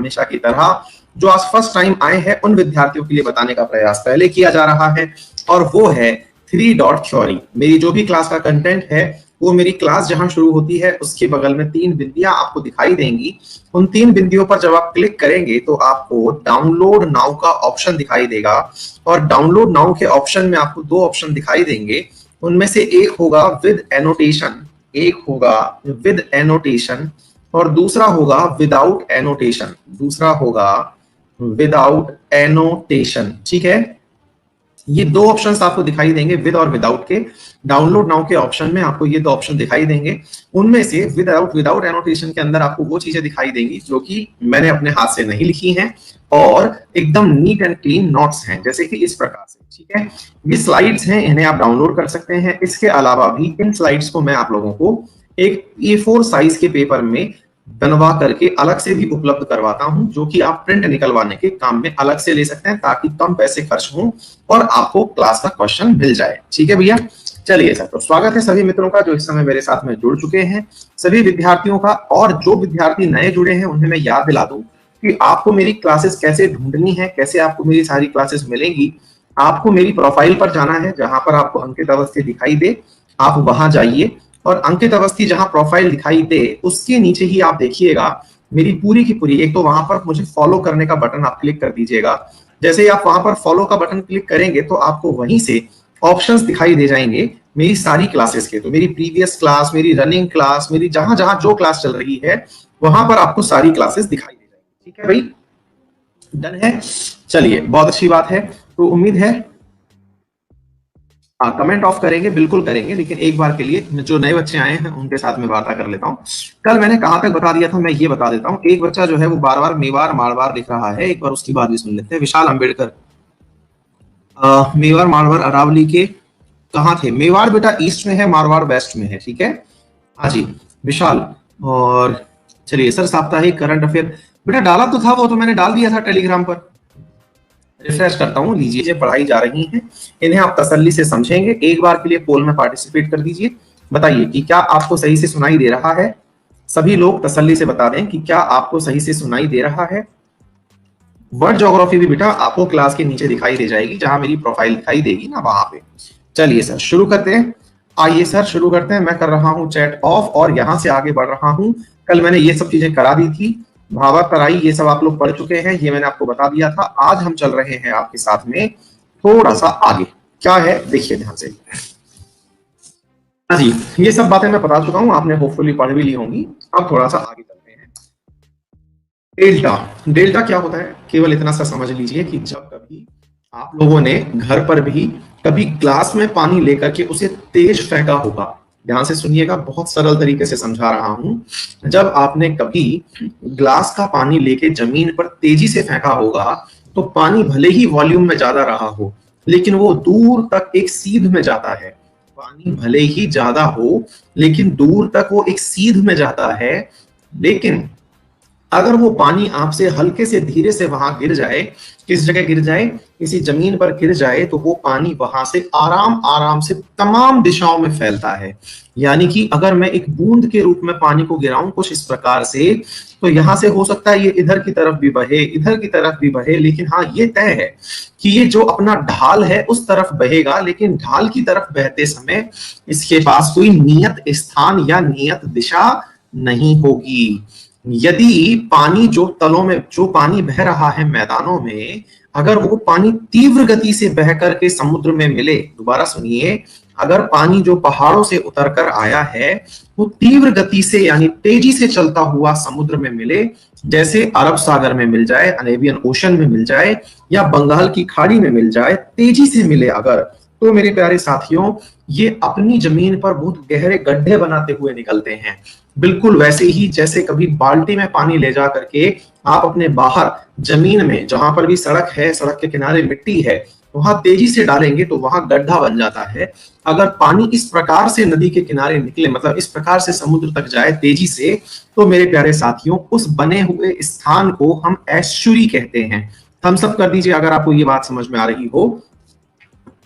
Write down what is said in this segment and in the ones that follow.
हमेशा की तरह जो आज फर्स्ट टाइम आए हैं उन विद्यार्थियों के लिए बताने का प्रयास पहले किया जा रहा है, और वो है 3 डॉट थ्योरी। मेरी जो भी क्लास का कंटेंट है वो मेरी क्लास जहां शुरू होती है उसके बगल में 3 बिंदियां आपको दिखाई देंगी। उन 3 बिंदियों पर जब आप क्लिक करेंगे तो आपको डाउनलोड नाउ का ऑप्शन दिखाई देगा, और डाउनलोड नाउ के ऑप्शन में आपको 2 ऑप्शन दिखाई देंगे। उनमें से एक होगा विद एनोटेशन, एक होगा विद एनोटेशन, और दूसरा होगा विदाउट एनोटेशन, दूसरा होगा विदाउट एनोटेशन। ठीक है, ये 2 ऑप्शंस आपको दिखाई देंगे विद और विदाउट के। डाउनलोड नाउ के ऑप्शन में आपको ये 2 ऑप्शन दिखाई देंगे। उनमें से विदाउट एनोटेशन के अंदर आपको वो चीजें दिखाई देंगी जो कि मैंने अपने हाथ से नहीं लिखी हैं और एकदम नीट एंड क्लीन नोट्स हैं, जैसे कि इस प्रकार से। ठीक है, ये स्लाइड्स हैं, इन्हें आप डाउनलोड कर सकते हैं। इसके अलावा भी इन स्लाइड्स को मैं आप लोगों को एक A4 साइज के पेपर में बनवा करके अलग से भी उपलब्ध करवाता हूं, जो कि आप प्रिंट निकलवाने के काम में अलग से ले सकते हैं, ताकि कम पैसे खर्च हों और आपको क्लास का क्वेश्चन मिल जाए। ठीक है भैया, चलिए सर, तो स्वागत है सभी मित्रों का जो इस समय मेरे साथ में जुड़ चुके हैं, सभी विद्यार्थियों का। और जो विद्यार्थी नए जुड़े हैं उन्हें मैं याद दिला दूं कि आपको मेरी क्लासेस कैसे ढूंढनी है, कैसे आपको मेरी सारी क्लासेस मिलेंगी। आपको मेरी प्रोफाइल पर जाना है, जहां पर आपको अंकित अवस्थी दिखाई दे, आप वहां जाइए, और अंकित अवस्थी जहां प्रोफाइल दिखाई दे उसके नीचे ही आप देखिएगा मेरी पूरी की पूरी, एक तो वहां पर मुझे फॉलो करने का बटन आप क्लिक कर दीजिएगा। जैसे ही आप वहां पर फॉलो का बटन क्लिक करेंगे तो आपको वहीं से ऑप्शंस दिखाई दे जाएंगे मेरी सारी क्लासेस के। तो मेरी प्रीवियस क्लास, मेरी रनिंग क्लास, मेरी जहां जहां जो क्लास चल रही है वहां पर आपको सारी क्लासेस दिखाई दे जाएंगी। ठीक है भाई, डन है। चलिए, बहुत अच्छी बात है। तो उम्मीद है कमेंट ऑफ करेंगे, बिल्कुल करेंगे, लेकिन एक बार के लिए जो नए बच्चे आए हैं उनके साथ में वार्ता कर लेता हूँ। कल मैंने कहां तक बता दिया था, मैं ये बता देता हूँ। एक बच्चा जो है वो बार बार मेवाड़ मारवाड़ लिख रहा है, एक बार उसकी बात भी सुन लेते हैं। विशाल अंबेडकर, मेवाड़ मारवाड़ अरावली के कहाँ थे? मेवाड़ बेटा ईस्ट में है, मारवाड़ वेस्ट में है। ठीक है, हाँ जी विशाल। और चलिए सर, साप्ताहिक करंट अफेयर बेटा डाला तो था, वो तो मैंने डाल दिया था टेलीग्राम पर। रिफ्रेश करता हूँ, लीजिए, पढ़ाई जा रही है, इन्हें आप तसल्ली से समझेंगे। एक बार के लिए पोल में पार्टिसिपेट कर दीजिए, बताइए कि क्या आपको सही से सुनाई दे रहा है। सभी लोग तसल्ली से बता दें कि क्या आपको सही से सुनाई दे रहा है। वर्ड ज्योग्राफी भी बेटा आपको क्लास के नीचे दिखाई दे जाएगी, जहां मेरी प्रोफाइल दिखाई देगी ना, वहां पे। चलिए सर, शुरू करते हैं। आइए सर, शुरू करते हैं। मैं कर रहा हूं चैट ऑफ और यहां से आगे बढ़ रहा हूं। कल मैंने ये सब चीजें करा दी थी, भावा तराई ये सब आप लोग पढ़ चुके हैं, ये मैंने आपको बता दिया था। आज हम चल रहे हैं आपके साथ में थोड़ा सा आगे। क्या है देखिए ध्यान से। जी, ये सब बातें मैं बता चुका हूं, आपने होपफुली पढ़ भी ली होंगी। अब थोड़ा सा आगे चलते हैं। डेल्टा, डेल्टा क्या होता है, केवल इतना सा समझ लीजिए कि जब कभी आप लोगों ने घर पर भी कभी ग्लास में पानी लेकर के उसे तेज फेंका होगा, ध्यान से सुनिएगा, बहुत सरल तरीके से समझा रहा हूं। जब आपने कभी ग्लास का पानी लेके जमीन पर तेजी से फेंका होगा तो पानी भले ही वॉल्यूम में ज्यादा रहा हो, लेकिन वो दूर तक एक सीध में जाता है। पानी भले ही ज्यादा हो लेकिन दूर तक वो एक सीध में जाता है। लेकिन अगर वो पानी आपसे हल्के से धीरे से वहां गिर जाए, किस जगह गिर जाए, किसी जमीन पर गिर जाए, तो वो पानी वहां से आराम आराम से तमाम दिशाओं में फैलता है। यानी कि अगर मैं एक बूंद के रूप में पानी को गिराऊं कुछ इस प्रकार से, तो यहां से हो सकता है ये इधर की तरफ भी बहे, इधर की तरफ भी बहे, लेकिन हाँ ये तय है कि ये जो अपना ढाल है उस तरफ बहेगा, लेकिन ढाल की तरफ बहते समय इसके पास कोई नियत स्थान या नियत दिशा नहीं होगी। यदि पानी जो तलों में जो पानी बह रहा है मैदानों में, अगर वो पानी तीव्र गति से बह करके समुद्र में मिले, दोबारा सुनिए, अगर पानी जो पहाड़ों से उतर कर आया है वो तीव्र गति से यानी तेजी से चलता हुआ समुद्र में मिले, जैसे अरब सागर में मिल जाए, अरेबियन ओशन में मिल जाए, या बंगाल की खाड़ी में मिल जाए, तेजी से मिले अगर, तो मेरे प्यारे साथियों ये अपनी जमीन पर बहुत गहरे गड्ढे बनाते हुए निकलते हैं। बिल्कुल वैसे ही जैसे कभी बाल्टी में पानी ले जा करके आप अपने बाहर जमीन में, जहां पर भी सड़क है, सड़क के किनारे मिट्टी है, वहां तेजी से डालेंगे तो वहां गड्ढा बन जाता है। अगर पानी इस प्रकार से नदी के किनारे निकले, मतलब इस प्रकार से समुद्र तक जाए तेजी से, तो मेरे प्यारे साथियों उस बने हुए स्थान को हम एस्चुरी कहते हैं। थम्स अप कर दीजिए अगर आपको ये बात समझ में आ रही हो।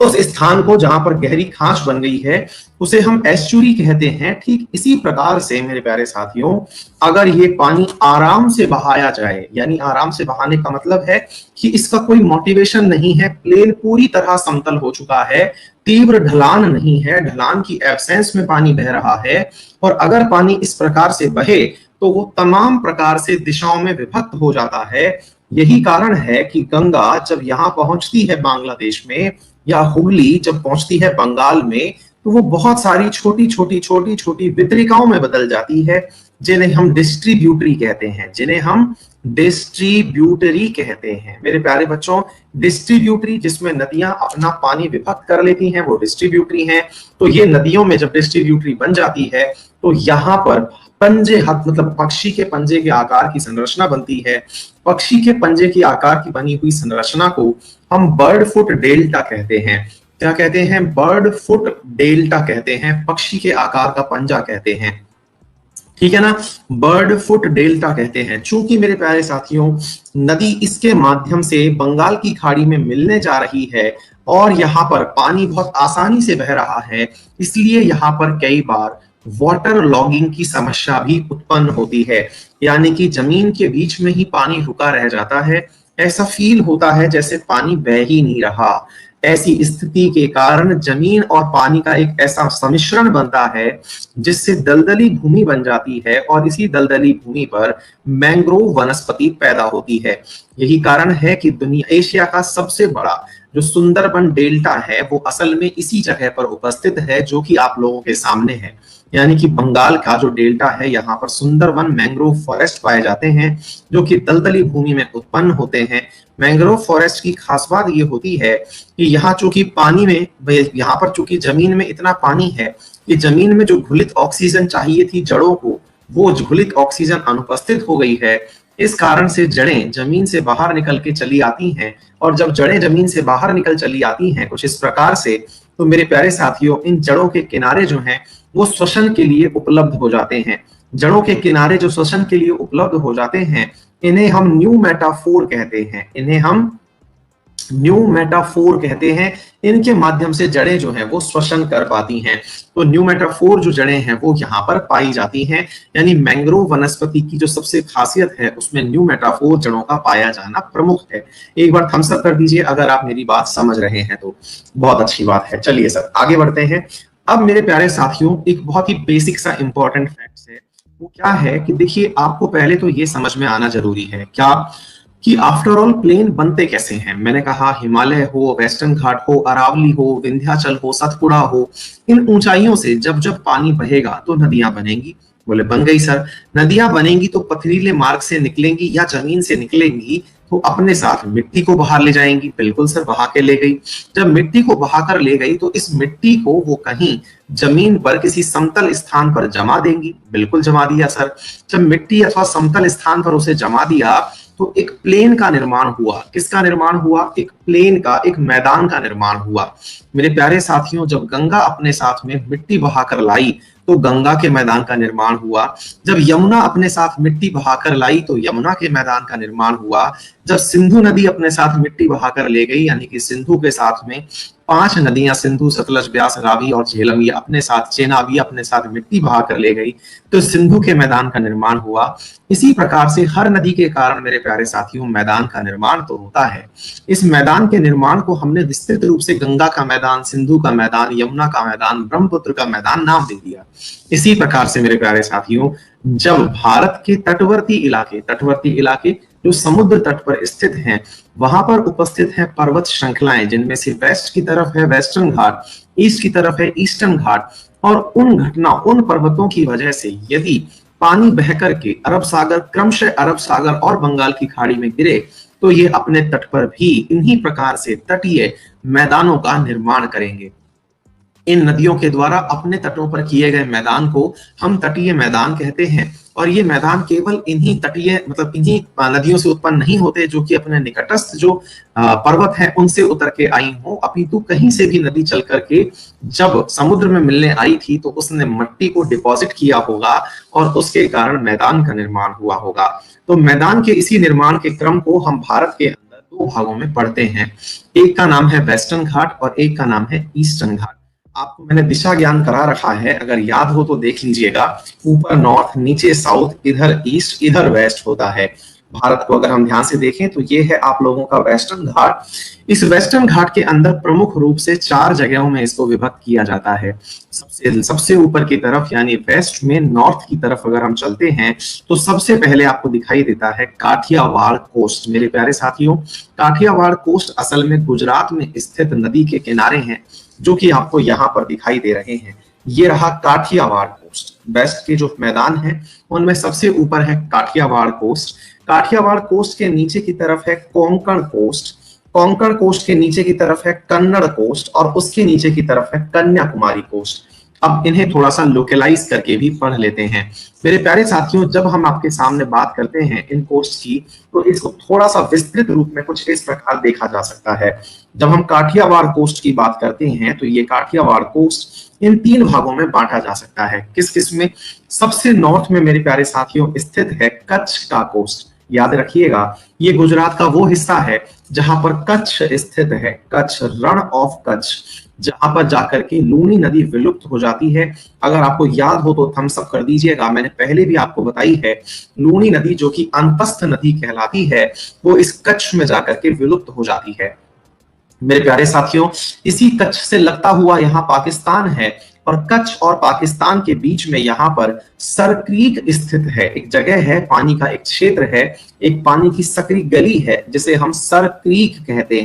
उस स्थान को जहां पर गहरी खांच बन गई है उसे हम एस्चुरी कहते हैं। ठीक इसी प्रकार से मेरे प्यारे साथियों, अगर ये पानी आराम से बहाया जाए, यानी आराम से बहाने का मतलब है कि इसका कोई मोटिवेशन नहीं है, प्लेन पूरी तरह समतल हो चुका है, तीव्र ढलान नहीं है, ढलान की एब्सेंस में पानी बह रहा है, और अगर पानी इस प्रकार से बहे तो वो तमाम प्रकार से दिशाओं में विभक्त हो जाता है। यही कारण है कि गंगा जब यहाँ पहुंचती है बांग्लादेश में, या हुगली जब पहुंचती है बंगाल में, तो वो बहुत सारी छोटी छोटी छोटी छोटी वितरिकाओं में बदल जाती है, जिन्हें हम डिस्ट्रीब्यूटरी कहते हैं, जिन्हें हम डिस्ट्रीब्यूटरी कहते हैं। मेरे प्यारे बच्चों, डिस्ट्रीब्यूटरी जिसमें नदियां अपना पानी विभक्त कर लेती हैं वो डिस्ट्रीब्यूटरी हैं। तो ये नदियों में जब डिस्ट्रीब्यूटरी बन जाती है तो यहाँ पर पंजे हाथ मतलब पक्षी के पंजे के आकार की संरचना बनती है। पक्षी के पंजे की आकार की बनी हुई संरचना को हम बर्ड फुट डेल्टा कहते हैं। क्या कहते हैं? बर्ड फुट डेल्टा कहते हैं, पक्षी के आकार का पंजा कहते हैं, ठीक है ना, बर्ड फुट डेल्टा कहते हैं। चूंकि मेरे प्यारे साथियों नदी इसके माध्यम से बंगाल की खाड़ी में मिलने जा रही है और यहाँ पर पानी बहुत आसानी से बह रहा है, इसलिए यहाँ पर कई बार वाटर लॉगिंग की समस्या भी उत्पन्न होती है, यानी कि जमीन के बीच में ही पानी रुका रह जाता है, ऐसा फील होता है जैसे पानी बह ही नहीं रहा। ऐसी स्थिति के कारण जमीन और पानी का एक ऐसा सम्मिश्रण बनता है जिससे दलदली भूमि बन जाती है, और इसी दलदली भूमि पर मैंग्रोव वनस्पति पैदा होती है। यही कारण है कि दुनिया एशिया का सबसे बड़ा जो सुंदरबन डेल्टा है वो असल में इसी जगह पर उपस्थित है जो कि आप लोगों के सामने है, यानी कि बंगाल का जो डेल्टा है यहाँ पर सुंदरवन मैंग्रोव फॉरेस्ट पाए जाते हैं जो कि दलदली भूमि में उत्पन्न होते हैं। मैंग्रोव फॉरेस्ट की खास बात ये होती है कि यहाँ चूंकि पानी में, यहाँ पर चूंकि जमीन में इतना पानी है कि जमीन में जो घुलित ऑक्सीजन चाहिए थी जड़ों को, वो घुलित ऑक्सीजन अनुपस्थित हो गई है। इस कारण से जड़ें जमीन से बाहर निकल के चली आती हैं, और जब जड़ें जमीन से बाहर निकल चली आती हैं कुछ इस प्रकार से, तो मेरे प्यारे साथियों इन जड़ों के किनारे जो हैं वो श्वसन के लिए उपलब्ध हो जाते हैं। जड़ों के किनारे जो श्वसन के लिए उपलब्ध हो जाते हैं इन्हें हम न्यू मेटाफोर कहते हैं, इन्हें हम न्यू मेटाफोर कहते हैं। इनके माध्यम से जड़ें जो हैं वो श्वसन कर पाती हैं। तो न्यू मेटाफोर जो जड़ें हैं वो यहाँ पर पाई जाती हैं, यानी मैंग्रोव वनस्पति की जो सबसे खासियत है उसमें न्यू मेटाफोर जड़ों का पाया जाना प्रमुख है। एक बार थम्स अप कर दीजिए अगर आप मेरी बात समझ रहे हैं तो, बहुत अच्छी बात है। चलिए सर आगे बढ़ते हैं। अब मेरे प्यारे साथियों एक बहुत ही बेसिक सा इंपॉर्टेंट फैक्ट है, वो क्या है कि देखिए आपको पहले तो ये समझ में आना जरूरी है क्या कि आफ्टर ऑल प्लेन बनते कैसे हैं। मैंने कहा हिमालय हो, वेस्टर्न घाट हो, अरावली हो, विंध्याचल हो, सतपुड़ा हो, इन ऊंचाइयों से जब जब पानी बहेगा तो नदियां बनेंगी। बोले बन गई सर, नदियां बनेंगी तो पथरीले मार्ग से निकलेंगी या जमीन से निकलेंगी तो अपने साथ मिट्टी को बाहर ले जाएंगी। बिल्कुल सर, बहा के ले गई। जब मिट्टी को बहाकर ले गई तो इस मिट्टी को वो कहीं जमीन पर किसी समतल स्थान पर जमा देंगी। बिल्कुल जमा दिया सर। जब मिट्टी अथवा समतल स्थान पर उसे जमा दिया तो एक प्लेन का निर्माण हुआ। किसका निर्माण हुआ? एक प्लेन का, एक मैदान का निर्माण हुआ। मेरे प्यारे साथियों जब गंगा अपने साथ में मिट्टी बहाकर लाई तो गंगा के मैदान का निर्माण हुआ। जब यमुना अपने साथ मिट्टी बहाकर लाई तो यमुना के मैदान का निर्माण हुआ। जब सिंधु नदी अपने साथ मिट्टी बहाकर ले गई, यानी कि सिंधु के साथ में 5 नदियां सिंधु, सतलज, ब्यास, रावी और झेलम ये अपने साथ, चेनाब अपने साथ मिट्टी बहाकर ले गई तो सिंधु के मैदान का निर्माण हुआ। इसी प्रकार से हर नदी के कारण मेरे प्यारे साथियों मैदान का निर्माण तो होता है। इस मैदान के निर्माण को हमने विस्तृत रूप से गंगा का मैदान, सिंधु का मैदान, यमुना का मैदान, ब्रह्मपुत्र का मैदान नाम दे दिया। इसी प्रकार से मेरे प्यारे साथियों जब भारत के तटवर्ती इलाके जो समुद्र तट पर स्थित हैं वहां पर उपस्थित है पर्वत श्रृंखलाएं, जिनमें से वेस्ट की तरफ है वेस्टर्न घाट, ईस्ट की तरफ है ईस्टर्न घाट, और उन पर्वतों की वजह से यदि पानी बहकर के अरब सागर, क्रमशः अरब सागर और बंगाल की खाड़ी में गिरे तो ये अपने तट पर भी इन्हीं प्रकार से तटीय मैदानों का निर्माण करेंगे। इन नदियों के द्वारा अपने तटों पर किए गए मैदान को हम तटीय मैदान कहते हैं। और ये मैदान केवल इन्हीं तटीय मतलब इन्हीं नदियों से उत्पन्न नहीं होते जो कि अपने निकटस्थ जो पर्वत है उनसे उतर के आई हो, अपितु कहीं से भी नदी चल करके जब समुद्र में मिलने आई थी तो उसने मिट्टी को डिपॉजिट किया होगा और उसके कारण मैदान का निर्माण हुआ होगा। तो मैदान के इसी निर्माण के क्रम को हम भारत के अंदर दो भागों में पड़ते हैं। एक का नाम है वेस्टर्न घाट और एक का नाम है ईस्टर्न घाट। आपको मैंने दिशा ज्ञान करा रखा है, अगर याद हो तो देख लीजिएगा। ऊपर नॉर्थ, नीचे साउथ, इधर ईस्ट, इधर वेस्ट होता है। भारत को अगर हम ध्यान से देखें तो ये है आप लोगों का वेस्टर्न घाट। इस वेस्टर्न घाट के अंदर प्रमुख रूप से 4 जगहों में इसको विभक्त किया जाता है। सबसे ऊपर की तरफ यानी वेस्ट में, नॉर्थ की तरफ अगर हम चलते हैं तो सबसे पहले आपको दिखाई देता है काठियावाड़ कोस्ट। मेरे प्यारे साथियों, काठियावाड़ कोस्ट असल में गुजरात में स्थित नदी के किनारे हैं, जो कि आपको यहाँ पर दिखाई दे रहे हैं। ये रहा काठियावाड़ कोस्ट। वेस्ट के जो मैदान है उनमें सबसे ऊपर है काठियावाड़ कोस्ट। काठियावाड़ कोस्ट के नीचे की तरफ है कोंकण कोस्ट। कोंकण कोस्ट के नीचे की तरफ है कन्नड़ कोस्ट और उसके नीचे की तरफ है कन्याकुमारी कोस्ट। अब इन्हें थोड़ा सा लोकलाइज करके भी पढ़ लेते हैं। मेरे प्यारे साथियों, जब हम आपके सामने बात करते हैं इन कोस्ट की, तो इसको थोड़ा सा विस्तृत रूप में कुछ इस प्रकार देखा जा सकता है। जब हम काठियावाड़ कोस्ट की बात करते हैं तो ये काठियावाड़ कोस्ट इन 3 भागों में बांटा जा सकता है। किस किस में? सबसे नॉर्थ में मेरे प्यारे साथियों स्थित है कच्छ का कोस्ट। याद रखिएगा, ये गुजरात का वो हिस्सा है जहां पर कच्छ स्थित है। कच्छ, रण ऑफ कच्छ, जहां पर जाकर के लूनी नदी विलुप्त हो जाती है। अगर आपको याद हो तो थम्स अप कर दीजिएगा, मैंने पहले भी आपको बताई है। लूनी नदी जो कि अंतस्थ नदी कहलाती है, वो इस कच्छ में जाकर के विलुप्त हो जाती है। मेरे प्यारे साथियों, इसी कच्छ से लगता हुआ यहाँ पाकिस्तान है और कच्छ और पाकिस्तान के बीच में यहाँ पर सर क्रीक स्थित है। एक जगह है, पानी का एक क्षेत्र है, एक पानी की सकरी गली है जिसे हम सर क्रीक कहते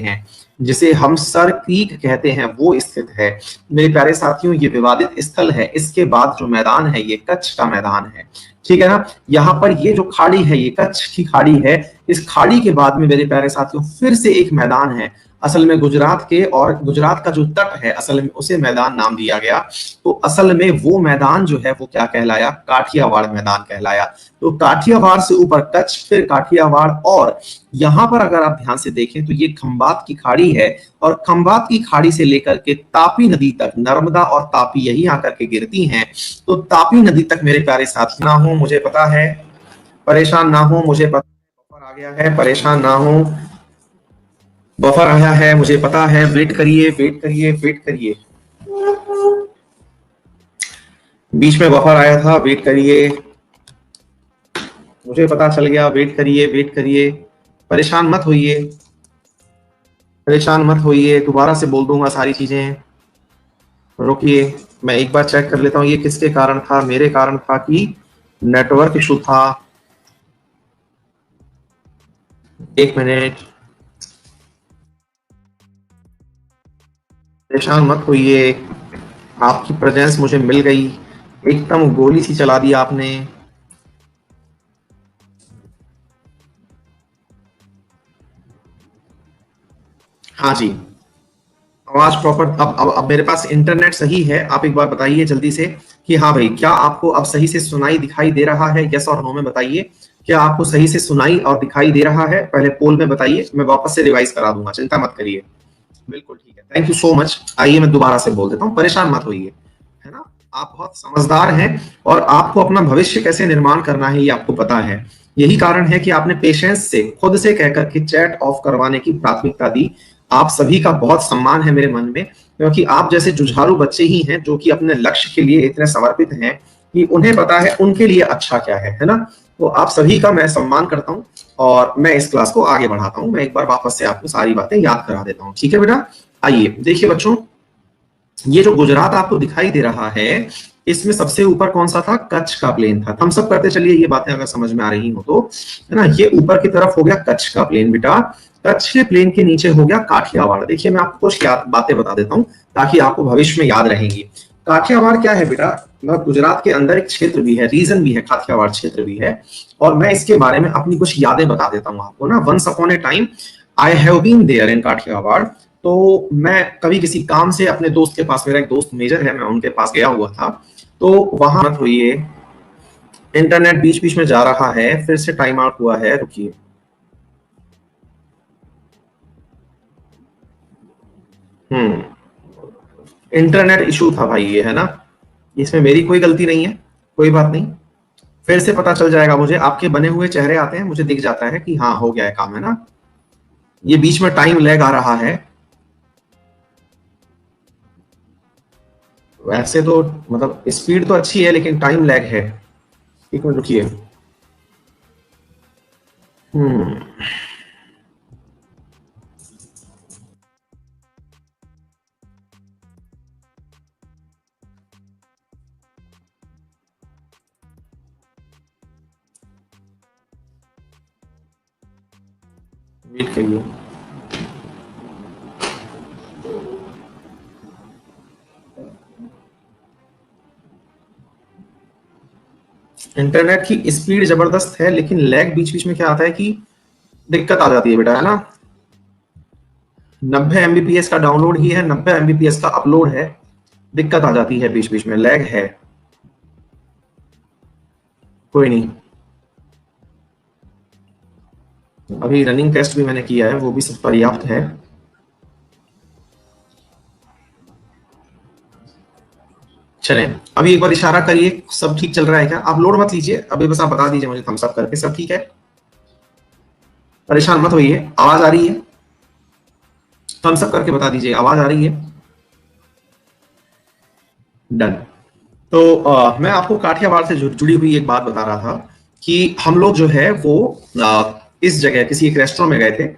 हैं, वो स्थित है। मेरे प्यारे साथियों, ये विवादित स्थल है। इसके बाद जो मैदान है ये कच्छ का मैदान है, ठीक है ना। यहाँ पर ये जो खाड़ी है ये कच्छ की खाड़ी है। इस खाड़ी के बाद में मेरे प्यारे साथियों फिर से एक मैदान है, असल में गुजरात के, और गुजरात का जो तट है असल में उसे मैदान नाम दिया गया। तो असल में वो मैदान जो है वो क्या कहलाया? काठियावाड़ मैदान कहलाया। तो काठियावाड़ से ऊपर कच्छ, फिर काठियावाड़, और यहाँ पर अगर आप ध्यान से देखें तो ये खंबात की खाड़ी है और खंबात की खाड़ी से लेकर के तापी नदी तक, नर्मदा और तापी यही आकर के गिरती हैं। तो तापी नदी तक मेरे प्यारे साथी, ना हो मुझे पता है, परेशान ना हो, मुझे पता है बफर आ गया है, परेशान ना हो, बफर आया है मुझे पता है, वेट करिए, वेट करिए, वेट करिए, बीच में बफर आया था, वेट करिए, मुझे पता चल गया, वेट करिए, वेट करिए, परेशान मत होइए, परेशान मत होइए, दोबारा से बोल दूंगा सारी चीजें। रुकिए, मैं एक बार चेक कर लेता हूँ ये किसके कारण था। मेरे कारण था कि नेटवर्क इशू था। एक मिनट, परेशान मत होइए, आपकी प्रेजेंस मुझे मिल गई, एकदम गोली सी चला दी आपने। हाँ जी, आवाज प्रॉपर, अब मेरे पास इंटरनेट सही है। आप एक बार बताइए जल्दी से कि हाँ भाई, क्या आपको अब सही से सुनाई दिखाई दे रहा है? यस और नो में बताइए, क्या आपको सही से सुनाई और दिखाई दे रहा है? पहले पोल में बताइए, मैं वापस से रिवाइज करा दूंगा, चिंता मत करिए। बिल्कुल ठीक है, थैंक यू सो मच। आइए मैं दोबारा से बोल देता हूँ, परेशान मत होइए, है ना। आप बहुत समझदार हैं और आपको अपना भविष्य कैसे निर्माण करना है ये आपको पता है। यही कारण है कि आपने पेशेंस से खुद से कहकर के चैट ऑफ करवाने की प्राथमिकता दी। आप सभी का बहुत सम्मान है मेरे मन में, क्योंकि आप जैसे जुझारू बच्चे ही हैं जो कि अपने लक्ष्य के लिए इतने समर्पित हैं कि उन्हें पता है उनके लिए अच्छा क्या है ना। तो आप सभी का मैं सम्मान करता हूँ और मैं इस क्लास को आगे बढ़ाता हूँ। मैं एक बार वापस से आपको सारी बातें याद करा देता हूँ, ठीक है बेटा। आइए देखिए बच्चों, ये जो गुजरात आपको दिखाई दे रहा है, इसमें सबसे ऊपर कौन सा था? कच्छ का प्लेन था। हम सब करते चलिए, ये बातें अगर समझ में आ रही हो तो, है ना। ये ऊपर की तरफ हो गया कच्छ का प्लेन बेटा, कच्छ के प्लेन के नीचे हो गया काठियावाड़। देखिए मैं आपको कुछ बातें बता देता हूँ ताकि आपको भविष्य में याद रहेंगी। काठियावाड़ क्या है बेटा? गुजरात के अंदर एक क्षेत्र भी है, रीजन भी है, काठियावाड़ क्षेत्र भी है। और मैं इसके बारे में अपनी कुछ यादें बता देता हूँ आपको ना। Once upon a time I have been there in Kathiawar. तो मैं कभी किसी काम से अपने दोस्त के पास, मेरा एक दोस्त मेजर है, मैं उनके पास गया हुआ था। तो वहां मत होइए, इंटरनेट बीच बीच में जा रहा है, फिर से टाइम आउट हुआ है, रुकिए। इंटरनेट इशू था भाई ये, है ना। इसमें मेरी कोई गलती नहीं है, कोई बात नहीं, फिर से पता चल जाएगा मुझे। आपके बने हुए चेहरे आते हैं, मुझे दिख जाता है कि हाँ हो गया है काम, है ना। ये बीच में टाइम लैग आ रहा है। वैसे तो मतलब स्पीड तो अच्छी है लेकिन टाइम लैग है। एक मिनट रुकिए। हम्म वेट करिए। इंटरनेट की स्पीड जबरदस्त है लेकिन लैग बीच बीच में क्या आता है कि दिक्कत आ जाती है बेटा, है ना। 90 MBPS का डाउनलोड ही है, 90 MBPS का अपलोड है, दिक्कत आ जाती है, बीच बीच में लैग है। कोई नहीं, अभी रनिंग टेस्ट भी मैंने किया है, वो भी सब पर्याप्त है। चलें, अभी एक बार इशारा करिए, सब ठीक चल रहा है क्या? आप लोड मत लीजिए, अभी बस आप बता दीजिए मुझे थम्स अप करके सब ठीक है। परेशान मत होइए। आवाज आ रही है? थम्स अप करके बता दीजिए आवाज आ रही है। डन। तो मैं आपको काठियावाड़ से जुड़ी हुई एक बात बता रहा था कि हम लोग जो है वो इस जगह किसी एक रेस्टोरेंट में गए थे,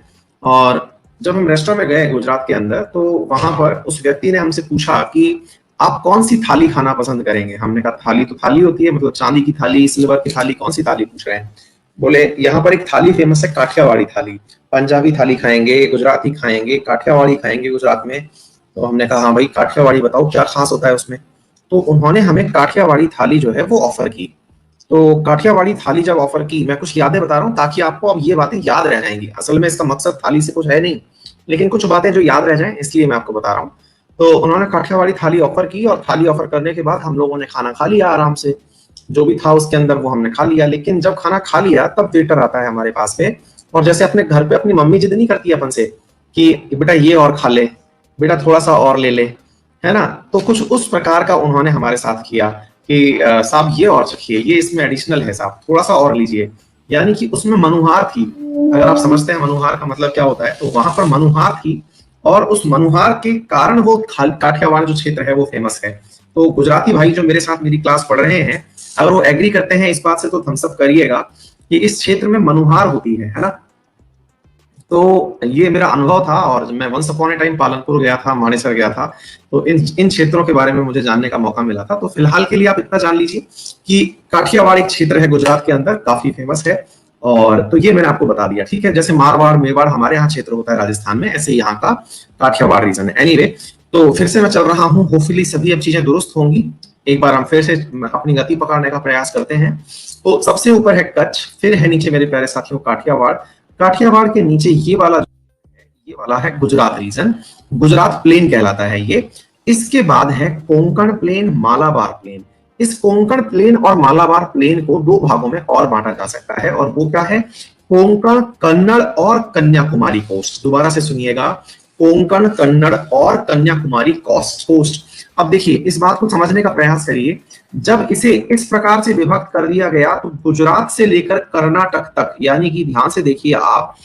और जब हम रेस्टोरेंट में गए गुजरात के अंदर, तो वहां पर उस व्यक्ति ने हमसे पूछा कि आप कौन सी थाली खाना पसंद करेंगे। हमने कहा थाली तो थाली होती है, मतलब चांदी की थाली, सिल्वर की थाली, कौन सी थाली पूछ रहे हैं। बोले यहाँ पर एक थाली फेमस है, काठियावाड़ी थाली। पंजाबी थाली खाएंगे, गुजराती खाएंगे, काठियावाड़ी खाएंगे गुजरात में। तो हमने कहा हाँ भाई काठियावाड़ी बताओ क्या खास होता है उसमें। तो उन्होंने हमें काठियावाड़ी थाली जो है वो ऑफर की। तो काठियावाड़ी थाली जब ऑफर की, मैं कुछ यादें बता रहा हूँ ताकि आपको अब ये बातें याद रह जाएंगी। असल में इसका मकसद थाली से कुछ है नहीं, लेकिन कुछ बातें जो याद रह जाएं इसलिए मैं आपको बता रहा हूँ। तो उन्होंने काठियावाड़ी थाली ऑफर की, और थाली ऑफर करने के बाद हम लोगों ने खाना खा लिया आराम से, जो भी था उसके अंदर वो हमने खा लिया। लेकिन जब खाना खा लिया तब वेटर आता है हमारे पास पे, और जैसे अपने घर पे अपनी मम्मी जिद नहीं करती अपन से कि बेटा ये और खा ले, बेटा थोड़ा सा और ले ले, है ना। तो कुछ उस प्रकार का उन्होंने हमारे साथ किया कि साहब ये और चखिए, ये इसमें एडिशनल है साहब, थोड़ा सा और लीजिए। यानी कि उसमें मनुहार थी। अगर आप समझते हैं मनुहार का मतलब क्या होता है, तो वहां पर मनुहार थी, और उस मनुहार के कारण वो काठियावाड़ जो क्षेत्र है वो फेमस है। तो गुजराती भाई जो मेरे साथ मेरी क्लास पढ़ रहे हैं, अगर वो एग्री करते हैं इस बात से तो थम्स अप करिएगा कि इस क्षेत्र में मनुहार होती है ना। तो ये मेरा अनुभव था, और मैं once upon a time Palanpur गया था, मानेसर गया था, तो इन क्षेत्रों के बारे में मुझे जानने का मौका मिला था। तो फिलहाल के लिए आप इतना जान लीजिए कि काठियावाड़ एक क्षेत्र है गुजरात के अंदर, काफी फेमस है। और तो ये मैंने आपको बता दिया, ठीक है। जैसे मारवाड़ मेवाड़ हमारे यहाँ क्षेत्र होता है राजस्थान में, ऐसे यहाँ का काठियावाड़ रीजन है। एनीवे, तो फिर से मैं चल रहा हूँ, होपफुली सभी अब चीजें दुरुस्त होंगी। एक बार हम फिर से अपनी गति पकड़ने का प्रयास करते हैं। तो सबसे ऊपर है कच्छ, फिर है नीचे मेरे प्यारे साथियों काठियावाड़। काठियावाड़ के नीचे ये वाला है गुजरात रीजन, गुजरात प्लेन कहलाता है ये। इसके बाद है कोंकण प्लेन, मालाबार प्लेन। इस कोंकण प्लेन और मालाबार प्लेन को दो भागों में और बांटा जा सकता है, और वो क्या है, कोंकण, कन्नड़ और कन्याकुमारी कोस्ट। दोबारा से सुनिएगा, कोंकण, कन्नड़ और कन्याकुमारी कोस्ट। अब देखिए इस बात को समझने का प्रयास करिए, जब इसे इस प्रकार से विभक्त कर दिया गया तो गुजरात से लेकर कर्नाटक तक, यानी कि ध्यान से देखिए आप,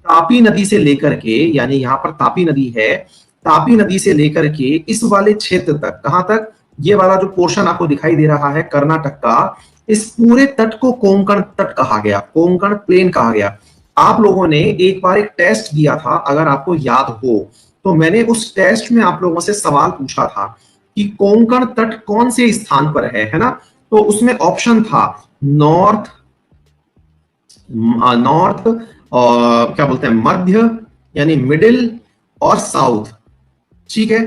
तापी नदी से लेकर के, यानी यहाँ पर तापी नदी है, तापी नदी से लेकर के इस वाले क्षेत्र तक, कहां तक, ये वाला जो पोर्शन आपको दिखाई दे रहा है कर्नाटक का, इस पूरे तट को कोंकण तट कहा गया, कोंकण प्लेन कहा गया। आप लोगों ने एक बार एक टेस्ट दिया था, अगर आपको याद हो, तो मैंने उस टेस्ट में आप लोगों से सवाल पूछा था कि कोंकण तट कौन से स्थान पर है ना। तो उसमें ऑप्शन था नॉर्थ, नॉर्थ और क्या बोलते हैं मध्य, यानी मिडिल, और साउथ, ठीक है।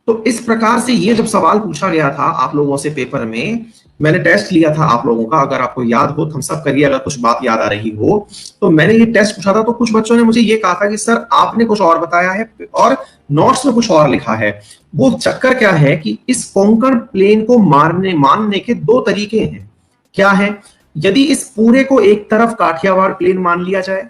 तो इस प्रकार से ये जब सवाल पूछा गया था आप लोगों से पेपर में, मैंने टेस्ट लिया था आप लोगों का, अगर आपको याद हो थम्स अप करिए अगर कुछ बात याद आ रही हो। तो मैंने ये टेस्ट पूछा था, तो कुछ बच्चों ने मुझे ये कहा था कि सर आपने कुछ और बताया है और नोट्स में कुछ और लिखा है। वो चक्कर क्या है कि इस कोंकण प्लेन को मानने के दो तरीके हैं। क्या है, यदि इस पूरे को एक तरफ काठियावाड़ प्लेन मान लिया जाए,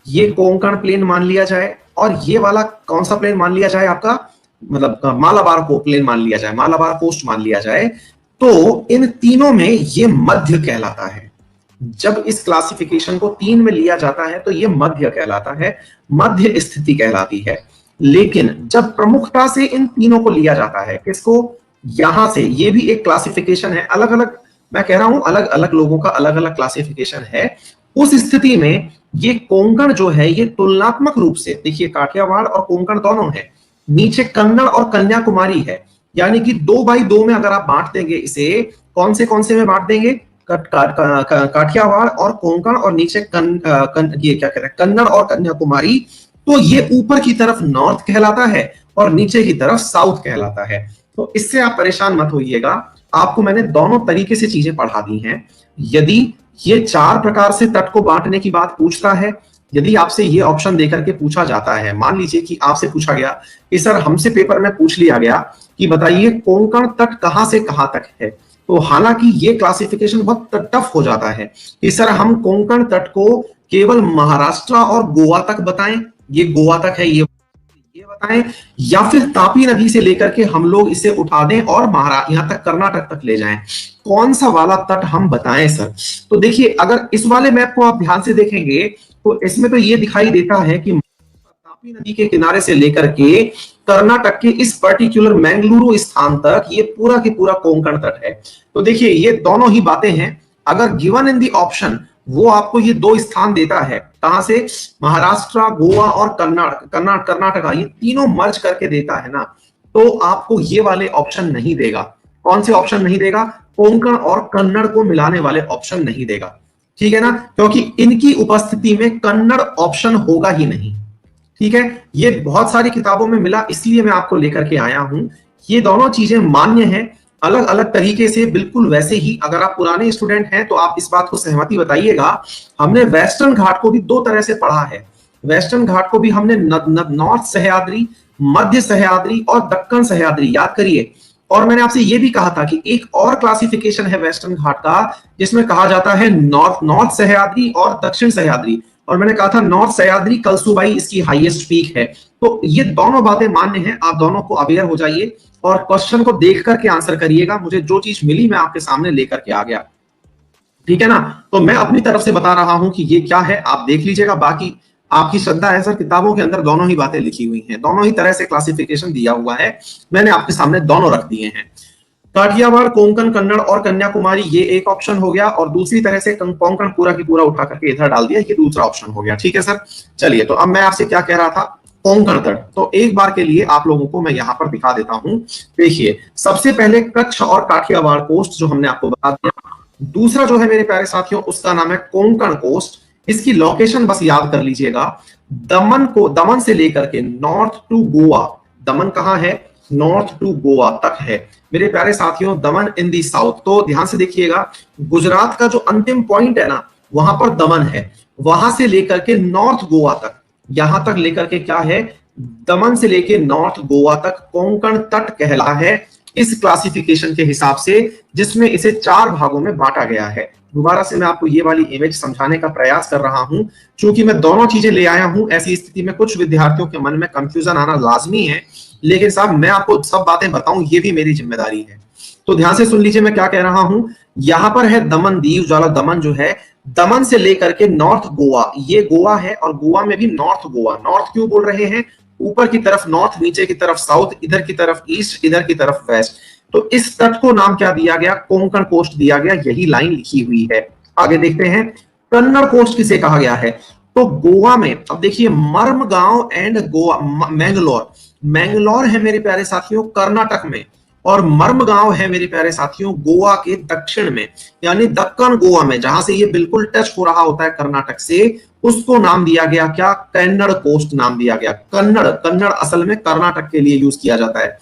ये कोंकण प्लेन मान लिया जाए, और ये वाला कौन सा प्लेन मान लिया जाए आपका, मतलब मालाबार को प्लेन मान लिया जाए, मालाबार कोस्ट मान लिया जाए, तो इन तीनों में ये मध्य कहलाता है। जब इस क्लासिफिकेशन को 3 में लिया जाता है तो ये मध्य कहलाता है, मध्य स्थिति कहलाती है। लेकिन जब प्रमुखता से इन तीनों को लिया जाता है, किसको, यहां से, ये भी एक क्लासिफिकेशन है, अलग अलग, मैं कह रहा हूं अलग अलग लोगों का अलग अलग क्लासिफिकेशन है। उस स्थिति में ये कोंकण जो है ये तुलनात्मक रूप से, देखिए काठियावाड़ और कोंकण दोनों है, नीचे कन्नड़ और कन्याकुमारी है, यानी कि 2/2 में अगर आप बांट देंगे इसे, कौन से में बांट देंगे, काठियावाड़ और कोंकण, और नीचे ये क्या कहते हैं, कन्नड़ और कन्याकुमारी, तो ये ऊपर की तरफ नॉर्थ कहलाता है और नीचे की तरफ साउथ कहलाता है। तो इससे आप परेशान मत होइएगा, आपको मैंने दोनों तरीके से चीजें पढ़ा दी हैं। यदि ये 4 प्रकार से तट को बांटने की बात पूछता है, यदि आपसे ये ऑप्शन देकर के पूछा जाता है, मान लीजिए कि आपसे पूछा गया कि सर हमसे पेपर में पूछ लिया गया कि बताइए कोंकण तट कहां से कहां तक है, तो हालांकि ये क्लासिफिकेशन बहुत टफ हो जाता है कि सर हम कोंकण तट को केवल महाराष्ट्र और गोवा तक बताएं, ये गोवा तक है ये बताएं, या फिर तापी नदी से लेकर के हम लोग इसे उठा दें और यहां तक कर्नाटक तक ले जाएं, कौन सा वाला तट हम बताएं सर। तो देखिए अगर इस वाले मैप को आप ध्यान से देखेंगे तो इसमें तो ये दिखाई देता है कि तापी नदी के किनारे से लेकर के कर्नाटक के इस पर्टिकुलर मैंगलुरु स्थान तक ये पूरा की पूरा कोंकण तट है। तो देखिए ये दोनों ही बातें हैं, अगर गिवन इन दी ऑप्शन वो आपको ये 2 स्थान देता है, कहां से, महाराष्ट्र, गोवा और कर्नाटका, ये तीनों मर्ज करके देता है ना, तो आपको ये वाले ऑप्शन नहीं देगा। कौन से ऑप्शन नहीं देगा, कोंकण और कन्नड़ को मिलाने वाले ऑप्शन नहीं देगा, ठीक है ना, क्योंकि इनकी उपस्थिति में कन्नड़ ऑप्शन होगा ही नहीं, ठीक है। ये बहुत सारी किताबों में मिला, इसलिए मैं आपको लेकर के आया हूं। ये दोनों चीजें मान्य हैं, अलग अलग तरीके से, बिल्कुल वैसे ही। अगर आप पुराने स्टूडेंट हैं तो आप इस बात को सहमति बताइएगा, हमने वेस्टर्न घाट को भी 2 तरह से पढ़ा है। वेस्टर्न घाट को भी हमने नॉर्थ सह्याद्री, मध्य सह्याद्री और दक्कन सह्याद्री, याद करिए। और मैंने आपसे यह भी कहा था कि एक और क्लासिफिकेशन है वेस्टर्न घाट का जिसमें कहा जाता है नॉर्थ सह्याद्री और दक्षिण सह्याद्री, और मैंने कहा था नॉर्थ सह्याद्री कलसुबाई इसकी हाईएस्ट पीक है। तो ये दोनों बातें मान्य हैं, आप दोनों को अवेयर हो जाइए और क्वेश्चन को देख करके आंसर करिएगा। मुझे जो चीज मिली मैं आपके सामने लेकर के आ गया, ठीक है ना। तो मैं अपनी तरफ से बता रहा हूं कि ये क्या है, आप देख लीजिएगा। बाकी आपकी श्रद्धा है सर, किताबों के अंदर दोनों ही बातें लिखी हुई हैं, दोनों ही तरह से क्लासिफिकेशन दिया हुआ है, मैंने आपके सामने दोनों रख दिए हैं। काठियावाड़, कोंकण, कन्नड़ और कन्याकुमारी, ये एक ऑप्शन हो गया, और दूसरी तरह से कोंकण पूरा की पूरा उठा करके इधर डाल दिया, ये दूसरा ऑप्शन हो गया, ठीक है सर। चलिए, तो अब मैं आपसे क्या कह रहा था, कोंकण तट, तो एक बार के लिए आप लोगों को मैं यहां पर दिखा देता हूं। देखिए, सबसे पहले कच्छ और काठियावाड़ कोस्ट जो हमने आपको बता दिया, दूसरा जो है मेरे प्यारे साथियों उसका नाम है कोंकण कोस्ट। इसकी लोकेशन बस याद कर लीजिएगा, दमन से लेकर के नॉर्थ टू गोवा, दमन कहां है, नॉर्थ टू गोवा तक है मेरे प्यारे साथियों, दमन इन दी साउथ। तो ध्यान से देखिएगा, गुजरात का जो अंतिम पॉइंट है ना, वहां पर दमन है, वहां से लेकर के नॉर्थ गोवा तक, यहां तक लेकर के क्या है, दमन से लेकर नॉर्थ गोवा तक कोंकण तट कहला है इस क्लासिफिकेशन के हिसाब से, जिसमें इसे 4 भागों में बांटा गया है। दोबारा से मैं आपको ये वाली इमेज समझाने का प्रयास कर रहा हूं, क्योंकि मैं दोनों चीजें ले आया हूं। ऐसी स्थिति में कुछ विद्यार्थियों के मन में कंफ्यूजन आना लाजमी है, लेकिन साहब मैं आपको सब बातें बताऊं ये भी मेरी जिम्मेदारी है। तो ध्यान से सुन लीजिए मैं क्या कह रहा हूं। यहां पर है दमन दीव ज्वाला, दमन जो है, दमन से लेकर के नॉर्थ गोवा, ये गोवा है, और गोवा में भी नॉर्थ गोवा। नॉर्थ क्यों बोल रहे हैं, ऊपर की तरफ नॉर्थ, नीचे की तरफ साउथ, इधर की तरफ ईस्ट, इधर की तरफ वेस्ट। तो इस तट को नाम क्या दिया गया, कोंकण कोस्ट दिया गया, यही लाइन लिखी हुई है। आगे देखते हैं, कन्नड़ कोस्ट किसे कहा गया है, तो गोवा में, अब देखिए मर्मगांव एंड गोवा, मैंगलोर है मेरे प्यारे साथियों कर्नाटक में, और मर्मगांव है मेरे प्यारे साथियों गोवा के दक्षिण में, यानी दक्कन गोवा में, जहां से ये बिल्कुल टच हो रहा होता है कर्नाटक से, उसको नाम दिया गया क्या, कन्नड़ कोस्ट नाम दिया गया। कन्नड़ असल में कर्नाटक के लिए यूज किया जाता है।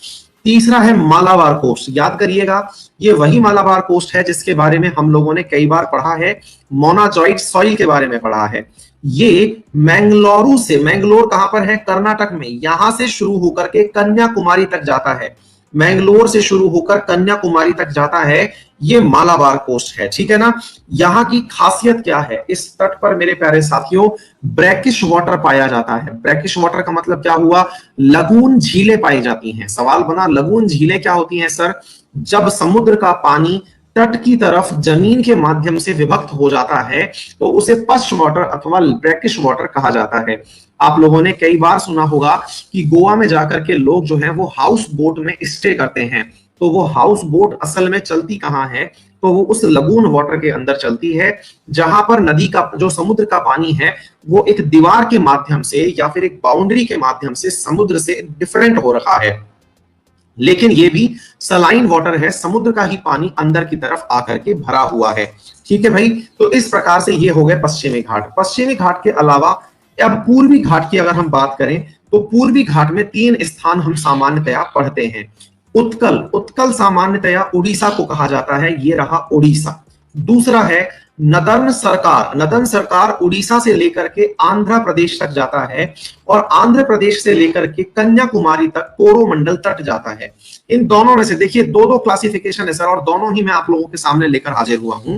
तीसरा है मालाबार कोस्ट, याद करिएगा, ये वही मालाबार कोस्ट है जिसके बारे में हम लोगों ने कई बार पढ़ा है, मोनाजॉइट सॉइल के बारे में पढ़ा है। ये मैंगलोर कहां पर है, कर्नाटक में, यहां से शुरू होकर के कन्याकुमारी तक जाता है, मैंगलोर से शुरू होकर कन्याकुमारी तक जाता है, ये मालाबार कोस्ट है, ठीक है ना। यहां की खासियत क्या है, इस तट पर मेरे प्यारे साथियों ब्रैकिश वाटर पाया जाता है। ब्रैकिश वाटर का मतलब क्या हुआ, लगून झीलें पाई जाती हैं। सवाल बना, लगून झीलें क्या होती हैं सर, जब समुद्र का पानी तट की तरफ जमीन के माध्यम से विभक्त हो जाता है तो उसे पश्च वाटर अथवा ब्रैकिश वाटर कहा जाता है। आप लोगों ने कई बार सुना होगा कि गोवा में जाकर के लोग जो हैं वो हाउस बोट में स्टे करते हैं, तो वो हाउस बोट असल में चलती कहाँ है, तो वो उस लगून वाटर के अंदर चलती है, जहां पर नदी का जो समुद्र का पानी है वो एक दीवार के माध्यम से या फिर एक बाउंड्री के माध्यम से समुद्र से डिफरेंट हो रहा है, लेकिन ये भी सलाइन वाटर है, समुद्र का ही पानी अंदर की तरफ आकर के भरा हुआ है। ठीक है भाई, तो इस प्रकार से ये हो गए पश्चिमी घाट। पश्चिमी घाट के अलावा अब पूर्वी घाट की अगर हम बात करें तो पूर्वी घाट में 3 स्थान हम सामान्यतया पढ़ते हैं। उत्कल, उत्कल सामान्यतया उड़ीसा को कहा जाता है, ये रहा उड़ीसा। दूसरा है नदन सरकार, नदन सरकार उड़ीसा से लेकर के आंध्र प्रदेश तक जाता है और आंध्र प्रदेश से लेकर के कन्याकुमारी तक कोरोमंडल तट जाता है। इन दोनों में से देखिए 2-2 क्लासिफिकेशन है सर, और दोनों ही मैं आप लोगों के सामने लेकर हाजिर हुआ हूं।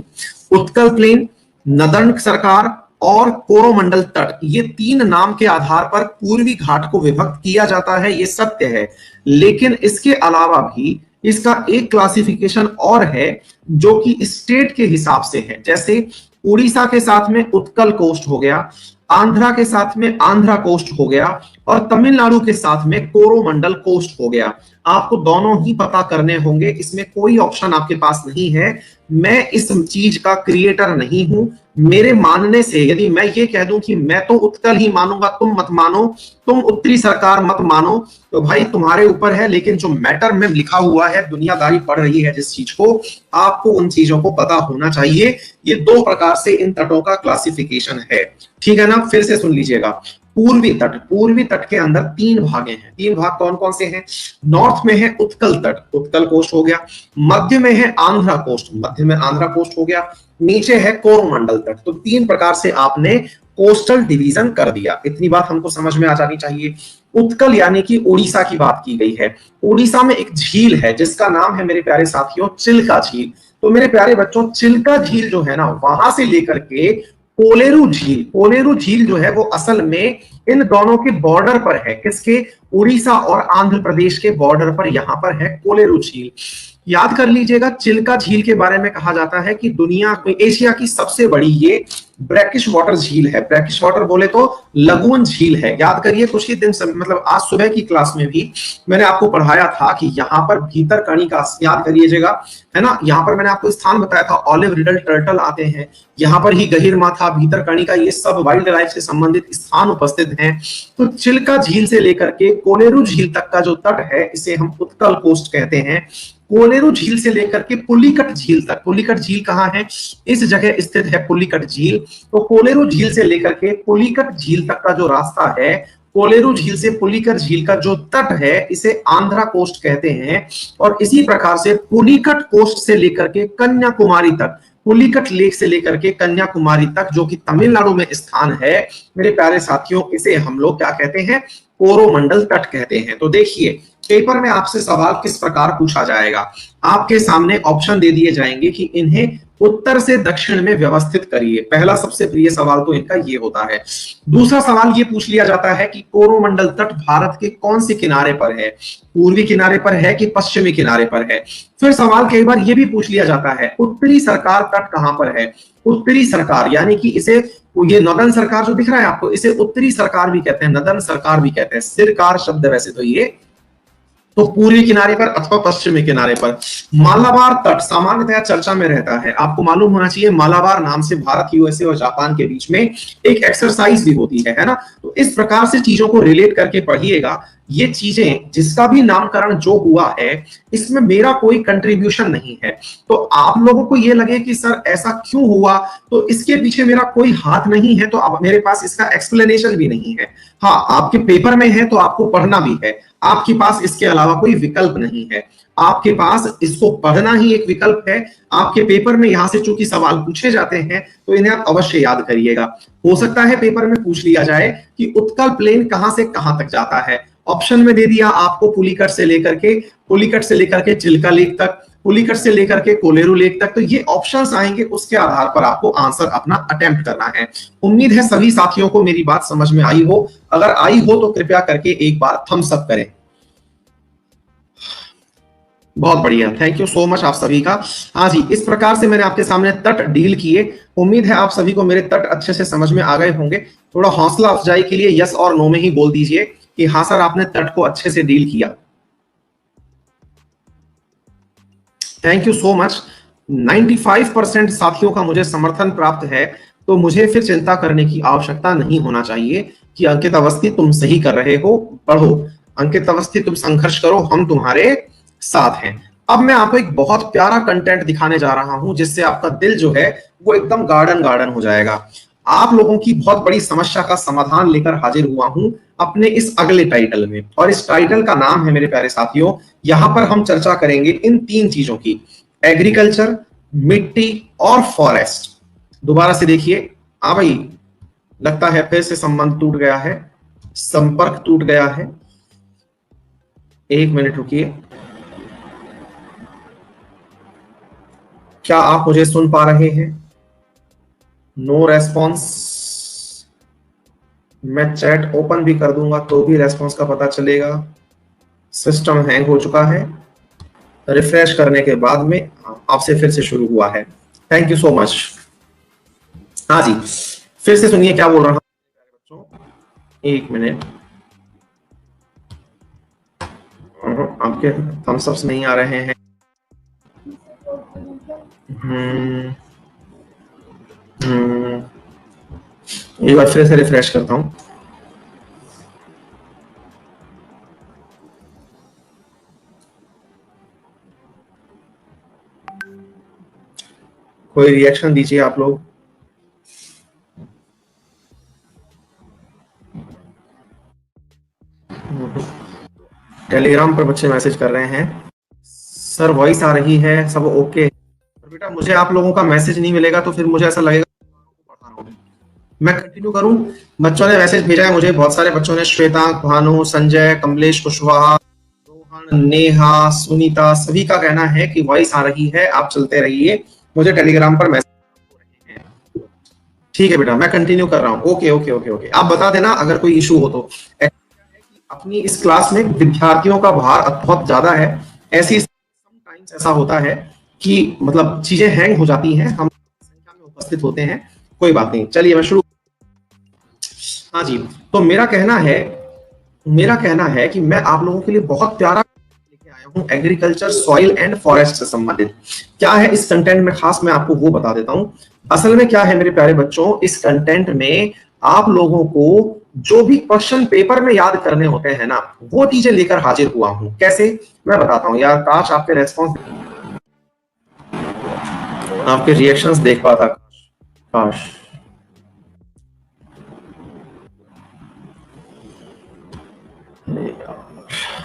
उत्कल प्लेन, नदन सरकार और कोरोमंडल तट, ये 3 नाम के आधार पर पूर्वी घाट को विभक्त किया जाता है, ये सत्य है। लेकिन इसके अलावा भी इसका एक क्लासिफिकेशन और है जो कि स्टेट के हिसाब से है। जैसे उड़ीसा के साथ में उत्कल कोस्ट हो गया, आंध्रा के साथ में आंध्रा कोस्ट हो गया और तमिलनाडु के साथ में कोरोमंडल कोस्ट हो गया। आपको दोनों ही पता करने होंगे, इसमें कोई ऑप्शन आपके पास नहीं है। मैं इस चीज का क्रिएटर नहीं हूं। मेरे मानने से यदि मैं ये कह दूं कि मैं तो उत्कल ही मानूंगा, तुम मत मानो, तुम उत्तरी सरकार मत मानो, तो भाई तुम्हारे ऊपर है। लेकिन जो मैटर में लिखा हुआ है, दुनियादारी पढ़ रही है जिस चीज को, आपको उन चीजों को पता होना चाहिए। ये 2 प्रकार से इन तटों का क्लासिफिकेशन है, ठीक है ना। फिर से सुन लीजिएगा, पूर्वी तट, पूर्वी तट के अंदर 3 भागे हैं। 3 भाग कौन कौन से हैं? नॉर्थ में है उत्कल तट, उत्कल कोस्ट हो गया। मध्य में है आंध्रा कोस्ट, मध्य में आंध्रा कोस्ट हो गया। नीचे है कोरोमंडल तट। तो 3 प्रकार से आपने कोस्टल डिवीजन कर दिया। इतनी बात हमको समझ में आ जानी चाहिए। उत्कल यानी कि उड़ीसा की बात की गई है। उड़ीसा में एक झील है जिसका नाम है मेरे प्यारे साथियों चिल्का झील। तो मेरे प्यारे बच्चों, चिल्का झील जो है ना, वहां से लेकर के कोलेरू झील, कोलेरू झील जो है वो असल में इन दोनों के बॉर्डर पर है। किसके? उड़ीसा और आंध्र प्रदेश के बॉर्डर पर यहां पर है कोलेरू झील। याद कर लीजिएगा, चिल्का झील के बारे में कहा जाता है कि दुनिया में एशिया की सबसे बड़ी ये ब्रैकिश वाटर झील है। ब्रैकिश वाटर बोले तो लगून झील है। याद करिए, कुछ ही दिन मतलब आज सुबह की क्लास में भी मैंने आपको पढ़ाया था कि यहाँ पर भीतरकनिका, याद करिएगा, है ना, यहाँ पर मैंने आपको स्थान बताया था, ऑलिव रिडल टर्टल आते हैं, यहाँ पर ही गहीरमाथा, भीतरकनिका, ये सब वाइल्ड लाइफ से संबंधित स्थान उपस्थित हैं। तो चिल्का झील से लेकर के कोलेरू झील तक का जो तट है इसे हम उत्कल कोस्ट कहते हैं। कोलेरू झील से लेकर के पुलिकट झील तक, पुलिकट झील कहाँ है? इस जगह स्थित है पुलिकट झील। तो कोलेरू झील से लेकर के पुलिकट झील तक का जो रास्ता है, कोलेरू झील से पुलिकट झील का जो तट है इसे आंध्रा कोस्ट कहते हैं। और इसी प्रकार से पुलिकट कोस्ट से लेकर के कन्याकुमारी तक, पुलिकट लेक से लेकर के कन्याकुमारी तक जो कि तमिलनाडु में स्थान है, मेरे प्यारे साथियों, इसे हम लोग क्या कहते हैं? कोरोमंडल तट कहते हैं। तो देखिए पेपर में आपसे सवाल किस प्रकार पूछा जाएगा। आपके सामने ऑप्शन दे दिए जाएंगे कि इन्हें उत्तर से दक्षिण में व्यवस्थित करिए। पहला सबसे प्रिय सवाल तो इनका ये होता है। दूसरा सवाल ये पूछ लिया जाता है कि कोरोमंडल तट भारत के कौन से किनारे पर है? पूर्वी किनारे पर है कि पश्चिमी किनारे पर है? फिर सवाल कई बार ये भी पूछ लिया जाता है उत्तरी सरकार तट कहां पर है? उत्तरी सरकार यानी कि इसे, ये नदन सरकार जो दिख रहा है आपको, इसे उत्तरी सरकार भी कहते हैं, नदन सरकार भी कहते हैं। सिरकार शब्द वैसे तो ये तो पूर्वी किनारे पर अथवा पश्चिमी किनारे पर। मालाबार तट सामान्यतः चर्चा में रहता है। आपको मालूम होना चाहिए मालाबार नाम से भारत, यूएसए और जापान के बीच में एक एक्सरसाइज भी होती है ना। तो इस प्रकार से चीजों को रिलेट करके पढ़िएगा। ये चीजें जिसका भी नामकरण जो हुआ है इसमें मेरा कोई कंट्रीब्यूशन नहीं है। तो आप लोगों को ये लगे कि सर ऐसा क्यों हुआ, तो इसके पीछे मेरा कोई हाथ नहीं है, तो अब मेरे पास इसका एक्सप्लेनेशन भी नहीं है। हाँ, आपके पेपर में है तो आपको पढ़ना भी है, आपके पास इसके अलावा कोई विकल्प नहीं है। आपके पास इसको पढ़ना ही एक विकल्प है। आपके पेपर में यहां से चूंकि सवाल पूछे जाते हैं तो इन्हें आप अवश्य याद करिएगा। हो सकता है पेपर में पूछ लिया जाए कि उत्कल प्लेन कहां से कहां तक जाता है। ऑप्शन में दे दिया आपको पुलिकट से लेकर के चिल्का लेक तक, पुलिकट से लेकर के कोलेरू लेक तक। तो ये ऑप्शंस आएंगे, उसके आधार पर आपको आंसर अपना अटेम्प्ट करना है। उम्मीद है सभी साथियों को मेरी बात समझ में आई हो। अगर आई हो तो कृपया करके एक बार थम्स अप करें। बहुत बढ़िया, थैंक यू सो मच आप सभी का। हाँ जी, इस प्रकार से मैंने आपके सामने तट डील किए। उम्मीद है आप सभी को मेरे तट अच्छे से समझ में आ गए होंगे। थोड़ा हौसला अफजाई के लिए यस और नो में ही बोल दीजिए कि हाँ सर आपने तट को अच्छे से डील किया। Thank you so much. 95% साथियों का मुझे समर्थन प्राप्त है, तो मुझे फिर चिंता करने की आवश्यकता नहीं होना चाहिए कि अंकित अवस्थी तुम सही कर रहे हो, पढ़ो। अंकित अवस्थी तुम संघर्ष करो, हम तुम्हारे साथ हैं। अब मैं आपको एक बहुत प्यारा कंटेंट दिखाने जा रहा हूं जिससे आपका दिल जो है वो एकदम गार्डन गार्डन हो जाएगा। आप लोगों की बहुत बड़ी समस्या का समाधान लेकर हाजिर हुआ हूं अपने इस अगले टाइटल में, और इस टाइटल का नाम है मेरे प्यारे साथियों, यहां पर हम चर्चा करेंगे इन तीन चीजों की, एग्रीकल्चर, मिट्टी और फॉरेस्ट। दोबारा से देखिए। हाँ भाई, लगता है फिर से संबंध टूट गया है, संपर्क टूट गया है। एक मिनट रुकिए। क्या आप मुझे सुन पा रहे हैं? No response. मैं चैट ओपन भी कर दूंगा तो भी रेस्पॉन्स का पता चलेगा। सिस्टम हैंग हो चुका है। रिफ्रेश करने के बाद में आपसे फिर से शुरू हुआ है। Thank you so much. हाँ जी, फिर से सुनिए क्या बोल रहा हूं बच्चों। एक मिनट, आपके थम्स अप्स नहीं आ रहे हैं। एक बार फिर से रिफ्रेश करता हूं। कोई रिएक्शन दीजिए आप लोग। टेलीग्राम पर बच्चे मैसेज कर रहे हैं, सर वॉइस आ रही है, सब ओके। बेटा मुझे आप लोगों का मैसेज नहीं मिलेगा तो फिर मुझे ऐसा लगेगा मैं कंटिन्यू करूं। बच्चों ने मैसेज भेजा है मुझे, बहुत सारे बच्चों ने, श्वेता, भानु, संजय, कमलेश कुशवाहा, रोहन, नेहा, सुनीता, सभी का कहना है कि वॉइस आ रही है, आप चलते रहिए। मुझे टेलीग्राम पर मैसेज, ठीक है बेटा मैं कंटिन्यू कर रहा हूँ। ओके ओके ओके ओके, आप बता देना अगर कोई इशू हो तो। अपनी इस क्लास में विद्यार्थियों का भार बहुत ज्यादा है, ऐसी समटाइम्स ऐसा होता है कि मतलब चीजें हैंग हो जाती हैं, हम संख्या में उपस्थित होते हैं, कोई बात नहीं। चलिए मैं शुरू। हाँ जी, तो मेरा कहना है कि मैं आप लोगों के लिए बहुत प्यारा लेके आया हूँ, एग्रीकल्चर, सॉइल एंड फॉरेस्ट से संबंधित। क्या है इस कंटेंट में खास, मैं आपको वो बता देता हूँ। असल में क्या है मेरे प्यारे बच्चों, इस कंटेंट में आप लोगों को जो भी क्वेश्चन पेपर में याद करने होते हैं ना, वो चीजें लेकर हाजिर हुआ हूं। कैसे, मैं बताता हूं। यार काश आपके रेस्पॉन्स, आपके रिएक्शंस देख पाता, काश।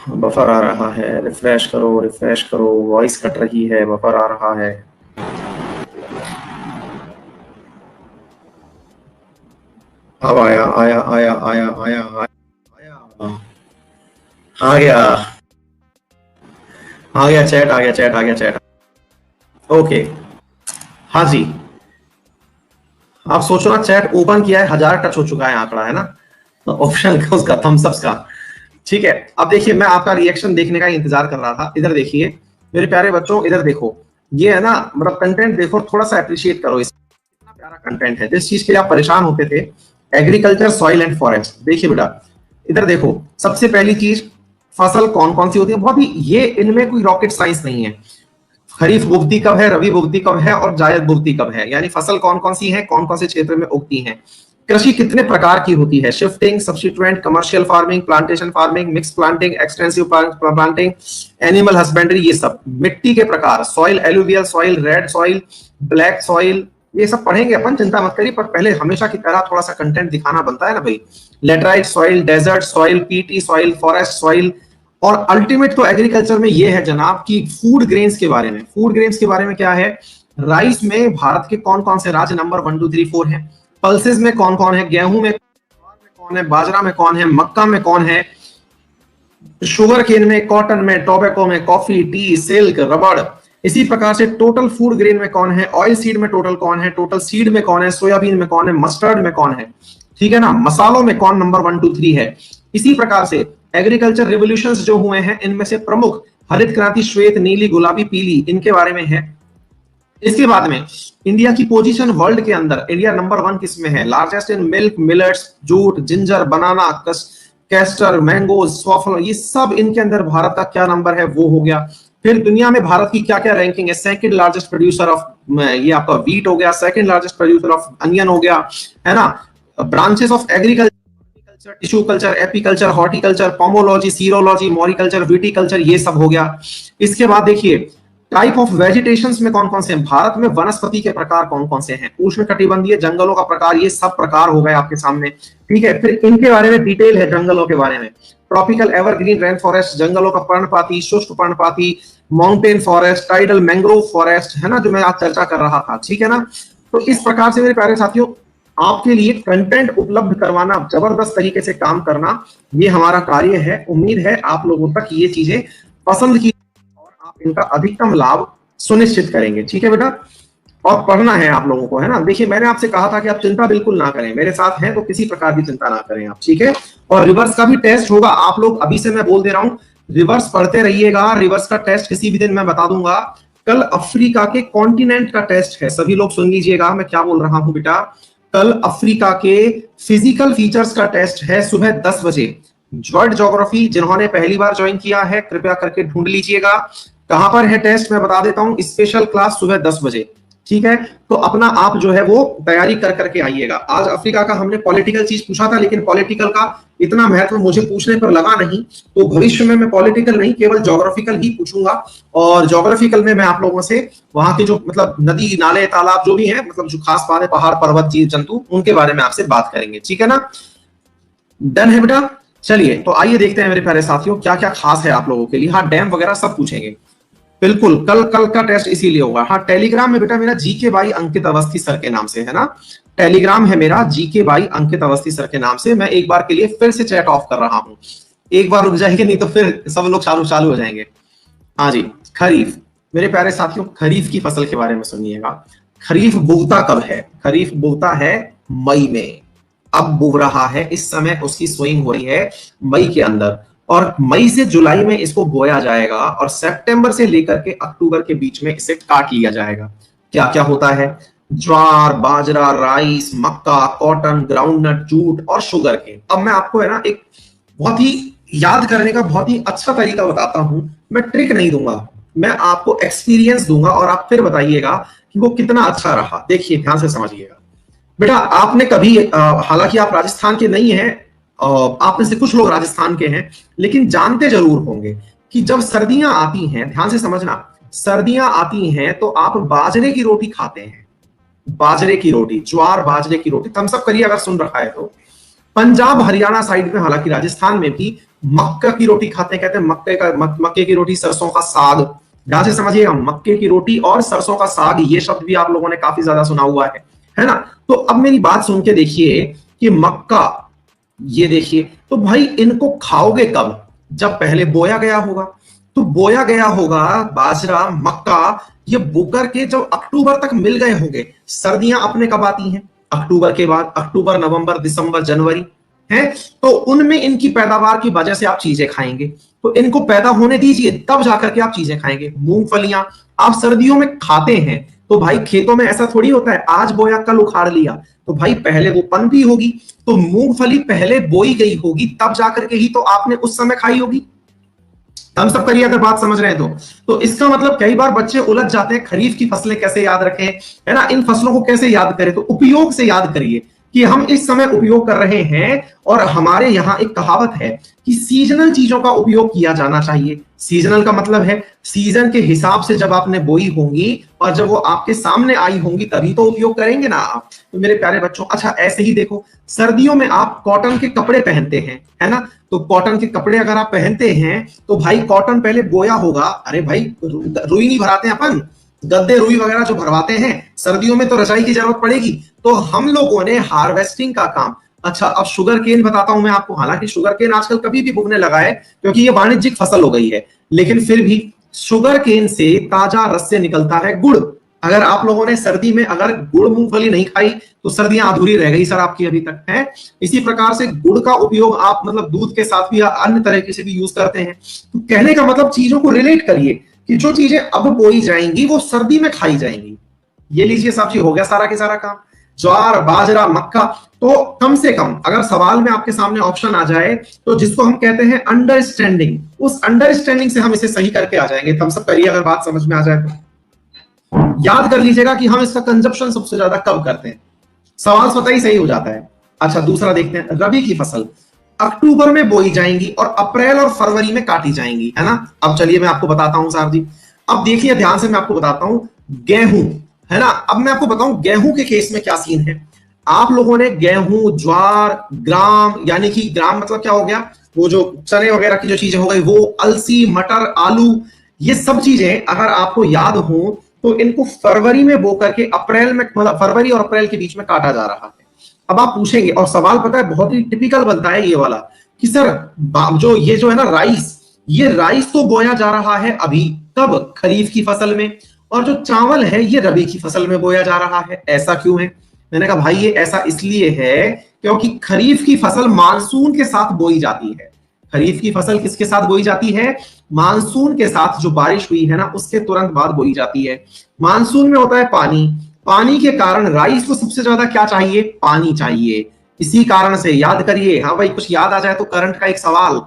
बफर आ रहा है, रिफ्रेश करो रिफ्रेश करो, वॉइस कट रही है, बफर आ रहा है। अब आया आया आया आया आया आया, आ गया आ गया चैट, आ गया चैट, आ गया चैट। ओके, हाँ जी, आप सोचो ना, चैट ओपन किया है, 1000 टच हो चुका है आंकड़ा, है ना, ऑप्शन का, उसका थम्स अप का। ठीक है, अब देखिए मैं आपका रिएक्शन देखने का इंतजार कर रहा था। इधर देखिए मेरे प्यारे बच्चों, इधर देखो, ये है ना, मतलब कंटेंट देखो, थोड़ा सा अप्रिशिएट करो, इतना प्यारा कंटेंट है। जिस चीज के लिए आप परेशान होते थे, एग्रीकल्चर, सॉइल एंड फॉरेस्ट, देखिए बेटा इधर देखो। सबसे पहली चीज, फसल कौन कौन सी होती है, बहुत ही, ये इनमें कोई रॉकेट साइंस नहीं है। खरीफ बुगती कब है, रबी बुगती कब है, और जायद बुगती कब है, यानी फसल कौन कौन सी है, कौन कौन से क्षेत्र में उगती है। कृषि कितने प्रकार की होती है, shifting, substituent, commercial farming, plantation farming, mix planting, extensive planting, animal husbandry, ये सब। मिट्टी के प्रकार, soil, alluvial soil, red soil, black soil, ये सब पढ़ेंगे अपन, चिंता मत करिए। पर पहले हमेशा की तरह थोड़ा सा कंटेंट दिखाना बनता है ना भाई। Laterite soil, desert soil, peaty soil, forest soil, और अल्टीमेट तो एग्रीकल्चर में ये है जनाब कि फूड ग्रेन्स के बारे में। फूड ग्रेन्स के बारे में क्या है, राइस में भारत के कौन कौन से राज्य नंबर 1 2 3 4 हैं, पल्सेस में कौन कौन है, गेहूं में कौन है, बाजरा में कौन है, मक्का में कौन है, शुगर केन में, कॉटन में, टोबैको में, कॉफी, टी, सिल्क, रबड़। इसी प्रकार से टोटल फूड ग्रेन में कौन है, ऑयल सीड में टोटल कौन है, टोटल सीड में कौन है, सोयाबीन में कौन है, मस्टर्ड में कौन है, ठीक है ना, मसालों में कौन नंबर 1 2 3 है। इसी प्रकार से एग्रीकल्चर रिवोल्यूशंस जो हुए हैं, इनमें से प्रमुख हरित क्रांति श्वेत, नीली, गुलाबी, पीली, इनके बारे में है। इसके बाद में इंडिया की पोजीशन वर्ल्ड के अंदर, इंडिया नंबर 1 किसमें है? Largest in milk, millets, jute, ginger, banana, castor, mango, soft, ये सब इनके अंदर भारत का क्या नंबर है वो हो गया। फिर दुनिया में भारत की क्या क्या रैंकिंग है? सेकंड लार्जेस्ट प्रोड्यूसर ऑफ, ये आपका व्हीट हो गया, second largest producer of onion हो गया, है ना। Branches of agriculture, tissue culture, apiculture, horticulture, pomology, serology, moriculture, viticulture, ये सब हो गया। इसके बाद देखिए टाइप ऑफ वेजिटेशंस में कौन कौन से हैं? भारत में वनस्पति के प्रकार कौन कौन से हैं? उष्णकटिबंधीय जंगलों का प्रकार, ये सब प्रकार हो गए आपके सामने, ठीक है। फिर इनके बारे में डिटेल है जंगलों के बारे में। ट्रॉपिकल एवरग्रीन रेन फॉरेस्ट, जंगलों का पर्णपाती, शुष्क पर्णपाती, mountain forest, tidal mangrove forest, है ना, जो मैं आज चर्चा कर रहा था, ठीक है ना। तो इस प्रकार से मेरे प्यारे साथियों आपके लिए कंटेंट उपलब्ध करवाना, जबरदस्त तरीके से काम करना, ये हमारा कार्य है। उम्मीद है आप लोगों तक ये चीजें पसंद की और आप इनका अधिकतम लाभ सुनिश्चित करेंगे, ठीक है बेटा। और पढ़ना है आप लोगों को, है ना। देखिए मैंने आपसे कहा था कि आप चिंता बिल्कुल ना करें, मेरे साथ हैं तो किसी प्रकार की चिंता ना करें आप, ठीक है। और रिवर्स का भी टेस्ट होगा, आप लोग अभी से मैं बोल दे रहा हूं, रिवर्स पढ़ते रहिएगा। रिवर्स का टेस्ट किसी भी दिन मैं बता दूंगा। कल अफ्रीका के कॉन्टिनेंट का टेस्ट है, सभी लोग सुन लीजिएगा मैं क्या बोल रहा हूं बेटा। कल अफ्रीका के फिजिकल फीचर्स का टेस्ट है सुबह 10 बजे। वर्ल्ड ज्योग्राफी जिन्होंने पहली बार ज्वाइन किया है कृपया करके ढूंढ लीजिएगा कहां पर है टेस्ट, मैं बता देता हूं, स्पेशल क्लास सुबह 10 बजे, ठीक है। तो अपना आप जो है वो तैयारी कर करके आइएगा। आज अफ्रीका का हमने पॉलिटिकल चीज पूछा था, लेकिन पॉलिटिकल का इतना महत्व मुझे पूछने पर लगा नहीं, तो भविष्य में मैं पॉलिटिकल नहीं केवल ज्योग्राफिकल ही पूछूंगा। और ज्योग्राफिकल में मैं आप लोगों से वहां के जो मतलब नदी, नाले, तालाब जो भी है, मतलब जो खास बात है, पहाड़, पर्वत, जीव जंतु, उनके बारे में आपसे बात करेंगे, ठीक है ना। डन है बेटा। चलिए तो आइए देखते हैं मेरे प्यारे साथियों क्या क्या खास है आप लोगों के लिए। हाँ, डैम वगैरह सब पूछेंगे, बिल्कुल। कल का टेस्ट इसीलिए होगा। हाँ, टेलीग्राम में बेटा मेरा GK by Ankit Awasthi sir के नाम से है ना, टेलीग्राम है मेरा GK by Ankit Awasthi sir के नाम से। मैं एक बार के लिए फिर से चैट ऑफ कर रहा हूं, एक बार रुक जाएंगे नहीं तो फिर सब लोग चालू हो जाएंगे। हाँ जी, खरीफ, मेरे प्यारे साथियों खरीफ की फसल के बारे में सुनिएगा। खरीफ बोता कब है? खरीफ बोता है मई में, अब बो रहा है, इस समय उसकी सोइंग हो रही है मई के अंदर, और मई से जुलाई में इसको बोया जाएगा और सितंबर से लेकर के अक्टूबर के बीच में इसे काट लिया जाएगा। क्या क्या होता है? ज्वार, बाजरा, राइस, मक्का, कॉटन, ग्राउंडनट, जूट और शुगर केन। अब मैं आपको है ना एक बहुत ही याद करने का बहुत ही अच्छा तरीका बताता हूं, मैं ट्रिक नहीं दूंगा, मैं आपको एक्सपीरियंस दूंगा और आप फिर बताइएगा कि वो कितना अच्छा रहा। देखिए ध्यान से समझिएगा बेटा, आपने कभी हालांकि आप राजस्थान के नहीं हैं, आप में से कुछ लोग राजस्थान के हैं, लेकिन जानते जरूर होंगे कि जब सर्दियां आती हैं, ध्यान से समझना, सर्दियां आती हैं तो आप बाजरे की रोटी खाते हैं, बाजरे की रोटी, ज्वार बाजरे की रोटी। थम्स अप करिए अगर सुन रखा है तो। पंजाब हरियाणा साइड में, हालांकि राजस्थान में भी मक्का की रोटी खाते हैं, कहते हैं मक्के की रोटी, सरसों का साग। ध्यान से समझिएगा, मक्के की रोटी और सरसों का साग, ये शब्द भी आप लोगों ने काफी ज्यादा सुना हुआ है ना। तो अब मेरी बात सुन के देखिए कि मक्का, ये देखिए, तो भाई इनको खाओगे कब? जब पहले बोया गया होगा। तो बोया गया होगा बाजरा, मक्का, ये बोकर के जब अक्टूबर तक मिल गए होंगे। सर्दियां अपने कब आती हैं? अक्टूबर के बाद, अक्टूबर, नवंबर, दिसंबर, जनवरी है, तो उनमें इनकी पैदावार की वजह से आप चीजें खाएंगे। तो इनको पैदा होने दीजिए, तब जाकर के आप चीजें खाएंगे। मूंगफलियां आप सर्दियों में खाते हैं, तो भाई खेतों में ऐसा थोड़ी होता है आज बोया कल उखाड़ लिया, तो भाई पहले वो पनपी होगी, तो मूंगफली पहले बोई गई होगी, तब जाकर के ही तो आपने उस समय खाई होगी। हम सब करिए अगर बात समझ रहे हैं तो इसका मतलब कई बार बच्चे उलझ जाते हैं, खरीफ की फसलें कैसे याद रखें, है ना, इन फसलों को कैसे याद करें। तो उपयोग से याद करिए कि हम इस समय उपयोग कर रहे हैं, और हमारे यहाँ एक कहावत है कि सीजनल चीजों का उपयोग किया जाना चाहिए। सीजनल का मतलब है सीजन के हिसाब से जब आपने बोई होंगी और जब वो आपके सामने आई होंगी तभी तो उपयोग करेंगे ना आप। तो मेरे प्यारे बच्चों, अच्छा ऐसे ही देखो, सर्दियों में आप कॉटन के कपड़े पहनते हैं, है ना, तो कॉटन के कपड़े अगर आप पहनते हैं तो भाई कॉटन पहले बोया होगा। अरे भाई रुई नहीं भराते अपन, गद्दे रुई वगैरह जो भरवाते हैं, सर्दियों में तो रजाई की जरूरत पड़ेगी, तो हम लोगों ने हार्वेस्टिंग का काम। अच्छा अब शुगर केन बताता हूं मैं आपको, हालांकि शुगर केन आजकल कभी भी उगने लगा है क्योंकि ये वाणिज्यिक फसल हो गई है, लेकिन फिर भी शुगर केन से ताजा रस से निकलता है गुड़। अगर आप लोगों ने सर्दी में अगर गुड़ मूंगफली नहीं खाई तो सर्दियां अधूरी रह गई सर आपकी अभी तक है। इसी प्रकार से गुड़ का उपयोग आप मतलब दूध के साथ भी या अन्य तरीके से भी यूज करते हैं। तो कहने का मतलब चीजों को रिलेट करिए कि जो चीजें अब बोई जाएंगी वो सर्दी में खाई जाएंगी। ये लीजिए साहब जी, हो गया सारा के सारा काम। ज्वार, बाजरा, मक्का। तो कम से कम अगर सवाल में आपके सामने ऑप्शन आ जाए तो जिसको हम कहते हैं अंडरस्टैंडिंग, उस अंडरस्टैंडिंग से हम इसे सही करके आ जाएंगे। थम्स अप करिए अगर बात समझ में आ जाए तो। याद कर लीजिएगा कि हम इसका कंजप्शन सबसे ज्यादा कब करते हैं, सवाल स्वतः ही सही हो जाता है। अच्छा, दूसरा देखते हैं, रबी की फसल अक्टूबर में बोई जाएंगी और अप्रैल और फरवरी में काटी जाएंगी, है ना। अब चलिए मैं आपको बताता हूं साहब जी। अब देखिए ध्यान से, मैं आपको बताता हूं गेहूं, है ना। अब मैं आपको बताऊं गेहूं के केस में क्या सीन है। आप लोगों ने गेहूं, ज्वार, ग्राम, यानी कि ग्राम मतलब क्या हो गया, वो जो चने वगैरह की जो चीजें हो गई, वो अलसी, मटर, आलू, ये सब चीजें अगर आपको याद हो तो इनको फरवरी में बो करके अप्रैल में, मतलब फरवरी और अप्रैल के बीच में काटा जा रहा है। अब आप पूछेंगे, और सवाल पता है बहुत ही टिपिकल बनता है ये वाला, कि सर जो ये जो है ना राइस, ये राइस तो बोया जा रहा है अभी, कब, खरीफ की फसल में, और जो चावल है ये रबी की फसल में बोया जा रहा है, ऐसा क्यों है। मैंने कहा भाई ये ऐसा इसलिए है क्योंकि खरीफ की फसल मानसून के साथ बोई जाती है। खरीफ की फसल किसके साथ बोई जाती है, मानसून के साथ, जो बारिश हुई है ना उसके तुरंत बाद बोई जाती है। मानसून में होता है पानी, पानी के कारण राइस को सबसे ज्यादा क्या चाहिए, पानी चाहिए। इसी कारण से याद करिए, हाँ भाई कुछ याद आ जाए तो करंट का एक सवाल,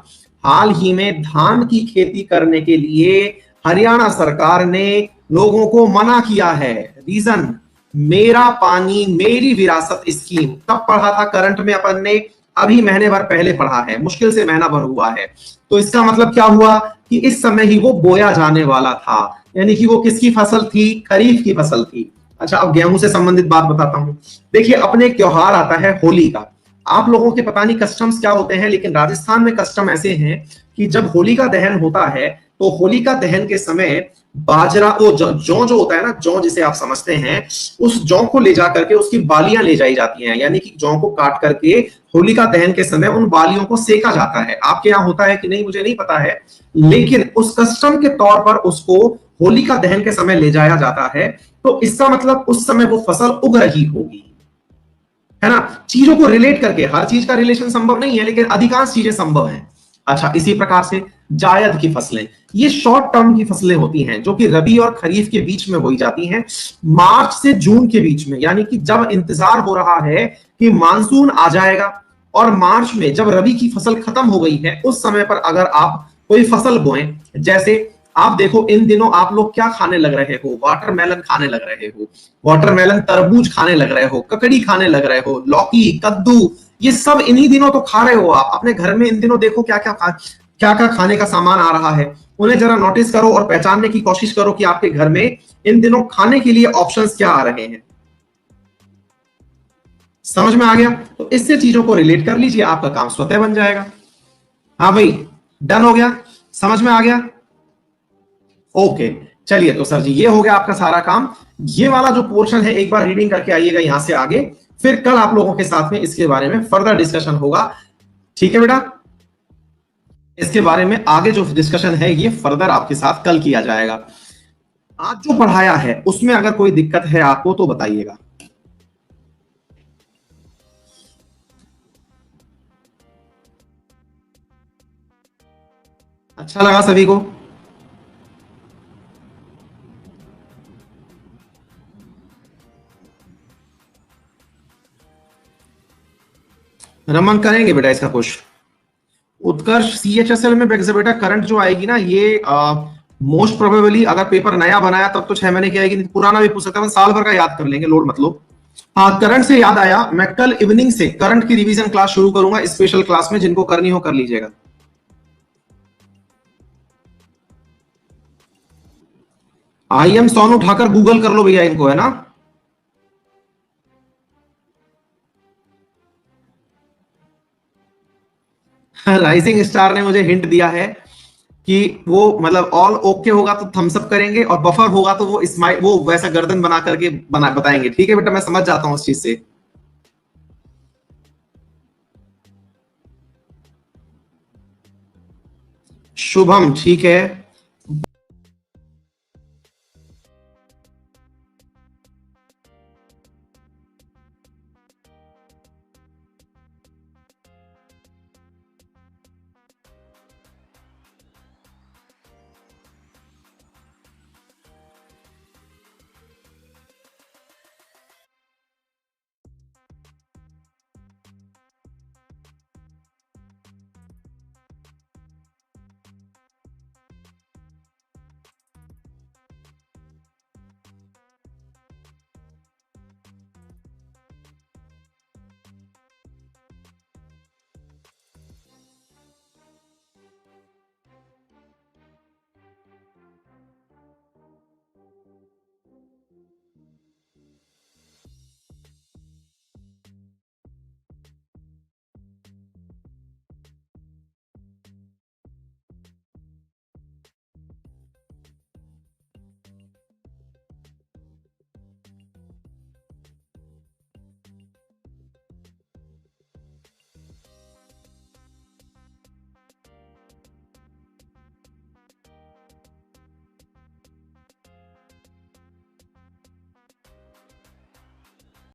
हाल ही में धान की खेती करने के लिए हरियाणा सरकार ने लोगों को मना किया है। रीजन, मेरा पानी मेरी विरासत स्कीम, कब पढ़ा था करंट में अपन ने, अभी महीने भर पहले पढ़ा है, मुश्किल से महीना भर हुआ है। तो इसका मतलब क्या हुआ कि इस समय ही वो बोया जाने वाला था, यानी कि वो किसकी फसल थी, खरीफ की फसल थी। अच्छा, अब गेहूं से संबंधित बात बताता हूं। देखिए अपने एक त्योहार आता है होली का, आप लोगों के पता नहीं कस्टम्स क्या होते हैं, लेकिन राजस्थान में कस्टम ऐसे हैं कि जब होलिका दहन होता है तो होलिका दहन के समय बाजरा, वो जौ जो होता है ना, जौ जिसे आप समझते हैं, उस जौ को ले जा करके उसकी बालियां ले जाई जाती हैं, यानी कि जौ को काट करके होलिका दहन के समय उन बालियों को सेका जाता है। आपके यहाँ होता है कि नहीं मुझे नहीं पता है, लेकिन उस कस्टम के तौर पर उसको होलिका दहन के समय ले जाया जाता है। तो इसका मतलब उस समय वो फसल उग रही होगी, है ना। चीजों को रिलेट करके, हर चीज का रिलेशन संभव नहीं है लेकिन अधिकांश चीजें संभव हैं। अच्छा, इसी प्रकार से जायद की फसलें, ये शॉर्ट टर्म की फसलें होती हैं जो कि रबी और खरीफ के बीच में बोई जाती हैं, मार्च से जून के बीच में, यानी कि जब इंतजार हो रहा है कि मानसून आ जाएगा और मार्च में जब रबी की फसल खत्म हो गई है उस समय पर अगर आप कोई फसल बोएं, जैसे आप देखो इन दिनों आप लोग क्या खाने लग रहे हो, वाटरमेलन खाने लग रहे हो, वाटरमेलन, तरबूज खाने लग रहे हो, ककड़ी खाने लग रहे हो, लौकी, कद्दू, ये सब इन्हीं दिनों तो खा रहे हो आप अपने घर में। इन दिनों देखो क्या क्या खाने का सामान आ रहा है, उन्हें जरा नोटिस करो और पहचानने की कोशिश करो कि आपके घर में इन दिनों खाने के लिए ऑप्शंस क्या आ रहे हैं। समझ में आ गया, तो इससे चीजों को रिलेट कर लीजिए, आपका काम स्वतः बन जाएगा। हाँ भाई, डन हो गया, समझ में आ गया। ओके, चलिए तो सर जी ये हो गया आपका सारा काम। ये वाला जो पोर्शन है एक बार रीडिंग करके आइएगा यहां से आगे, फिर कल आप लोगों के साथ में इसके बारे में फर्दर डिस्कशन होगा। ठीक है बेटा, इसके बारे में आगे जो डिस्कशन है ये फर्दर आपके साथ कल किया जाएगा। आज जो पढ़ाया है उसमें अगर कोई दिक्कत है आपको तो बताइएगा। अच्छा लगा सभी को? रमन करेंगे बेटा इसका कुछ। उत्कर्ष सीएचएसएल में बेटा करंट जो आएगी ना, ये मोस्ट प्रोबेबली अगर पेपर नया बनाया तब तो 6 महीने की आएगी, पुराना भी पूछ सकता है, साल भर का याद कर लेंगे, लोड मतलब। हाँ, करंट से याद आया, मैं कल इवनिंग से करंट की रिवीजन क्लास शुरू करूंगा स्पेशल क्लास में, जिनको करनी हो कर लीजिएगा। IM सॉन उठाकर गूगल कर लो भैया इनको, है ना। राइजिंग स्टार ने मुझे हिंट दिया है कि वो मतलब ऑल ओके होगा तो थम्स अप करेंगे और बफर होगा तो वो स्माइल, वो वैसा गर्दन बना करके बताएंगे। ठीक है बेटा, मैं समझ जाता हूं उस चीज से। शुभम ठीक है।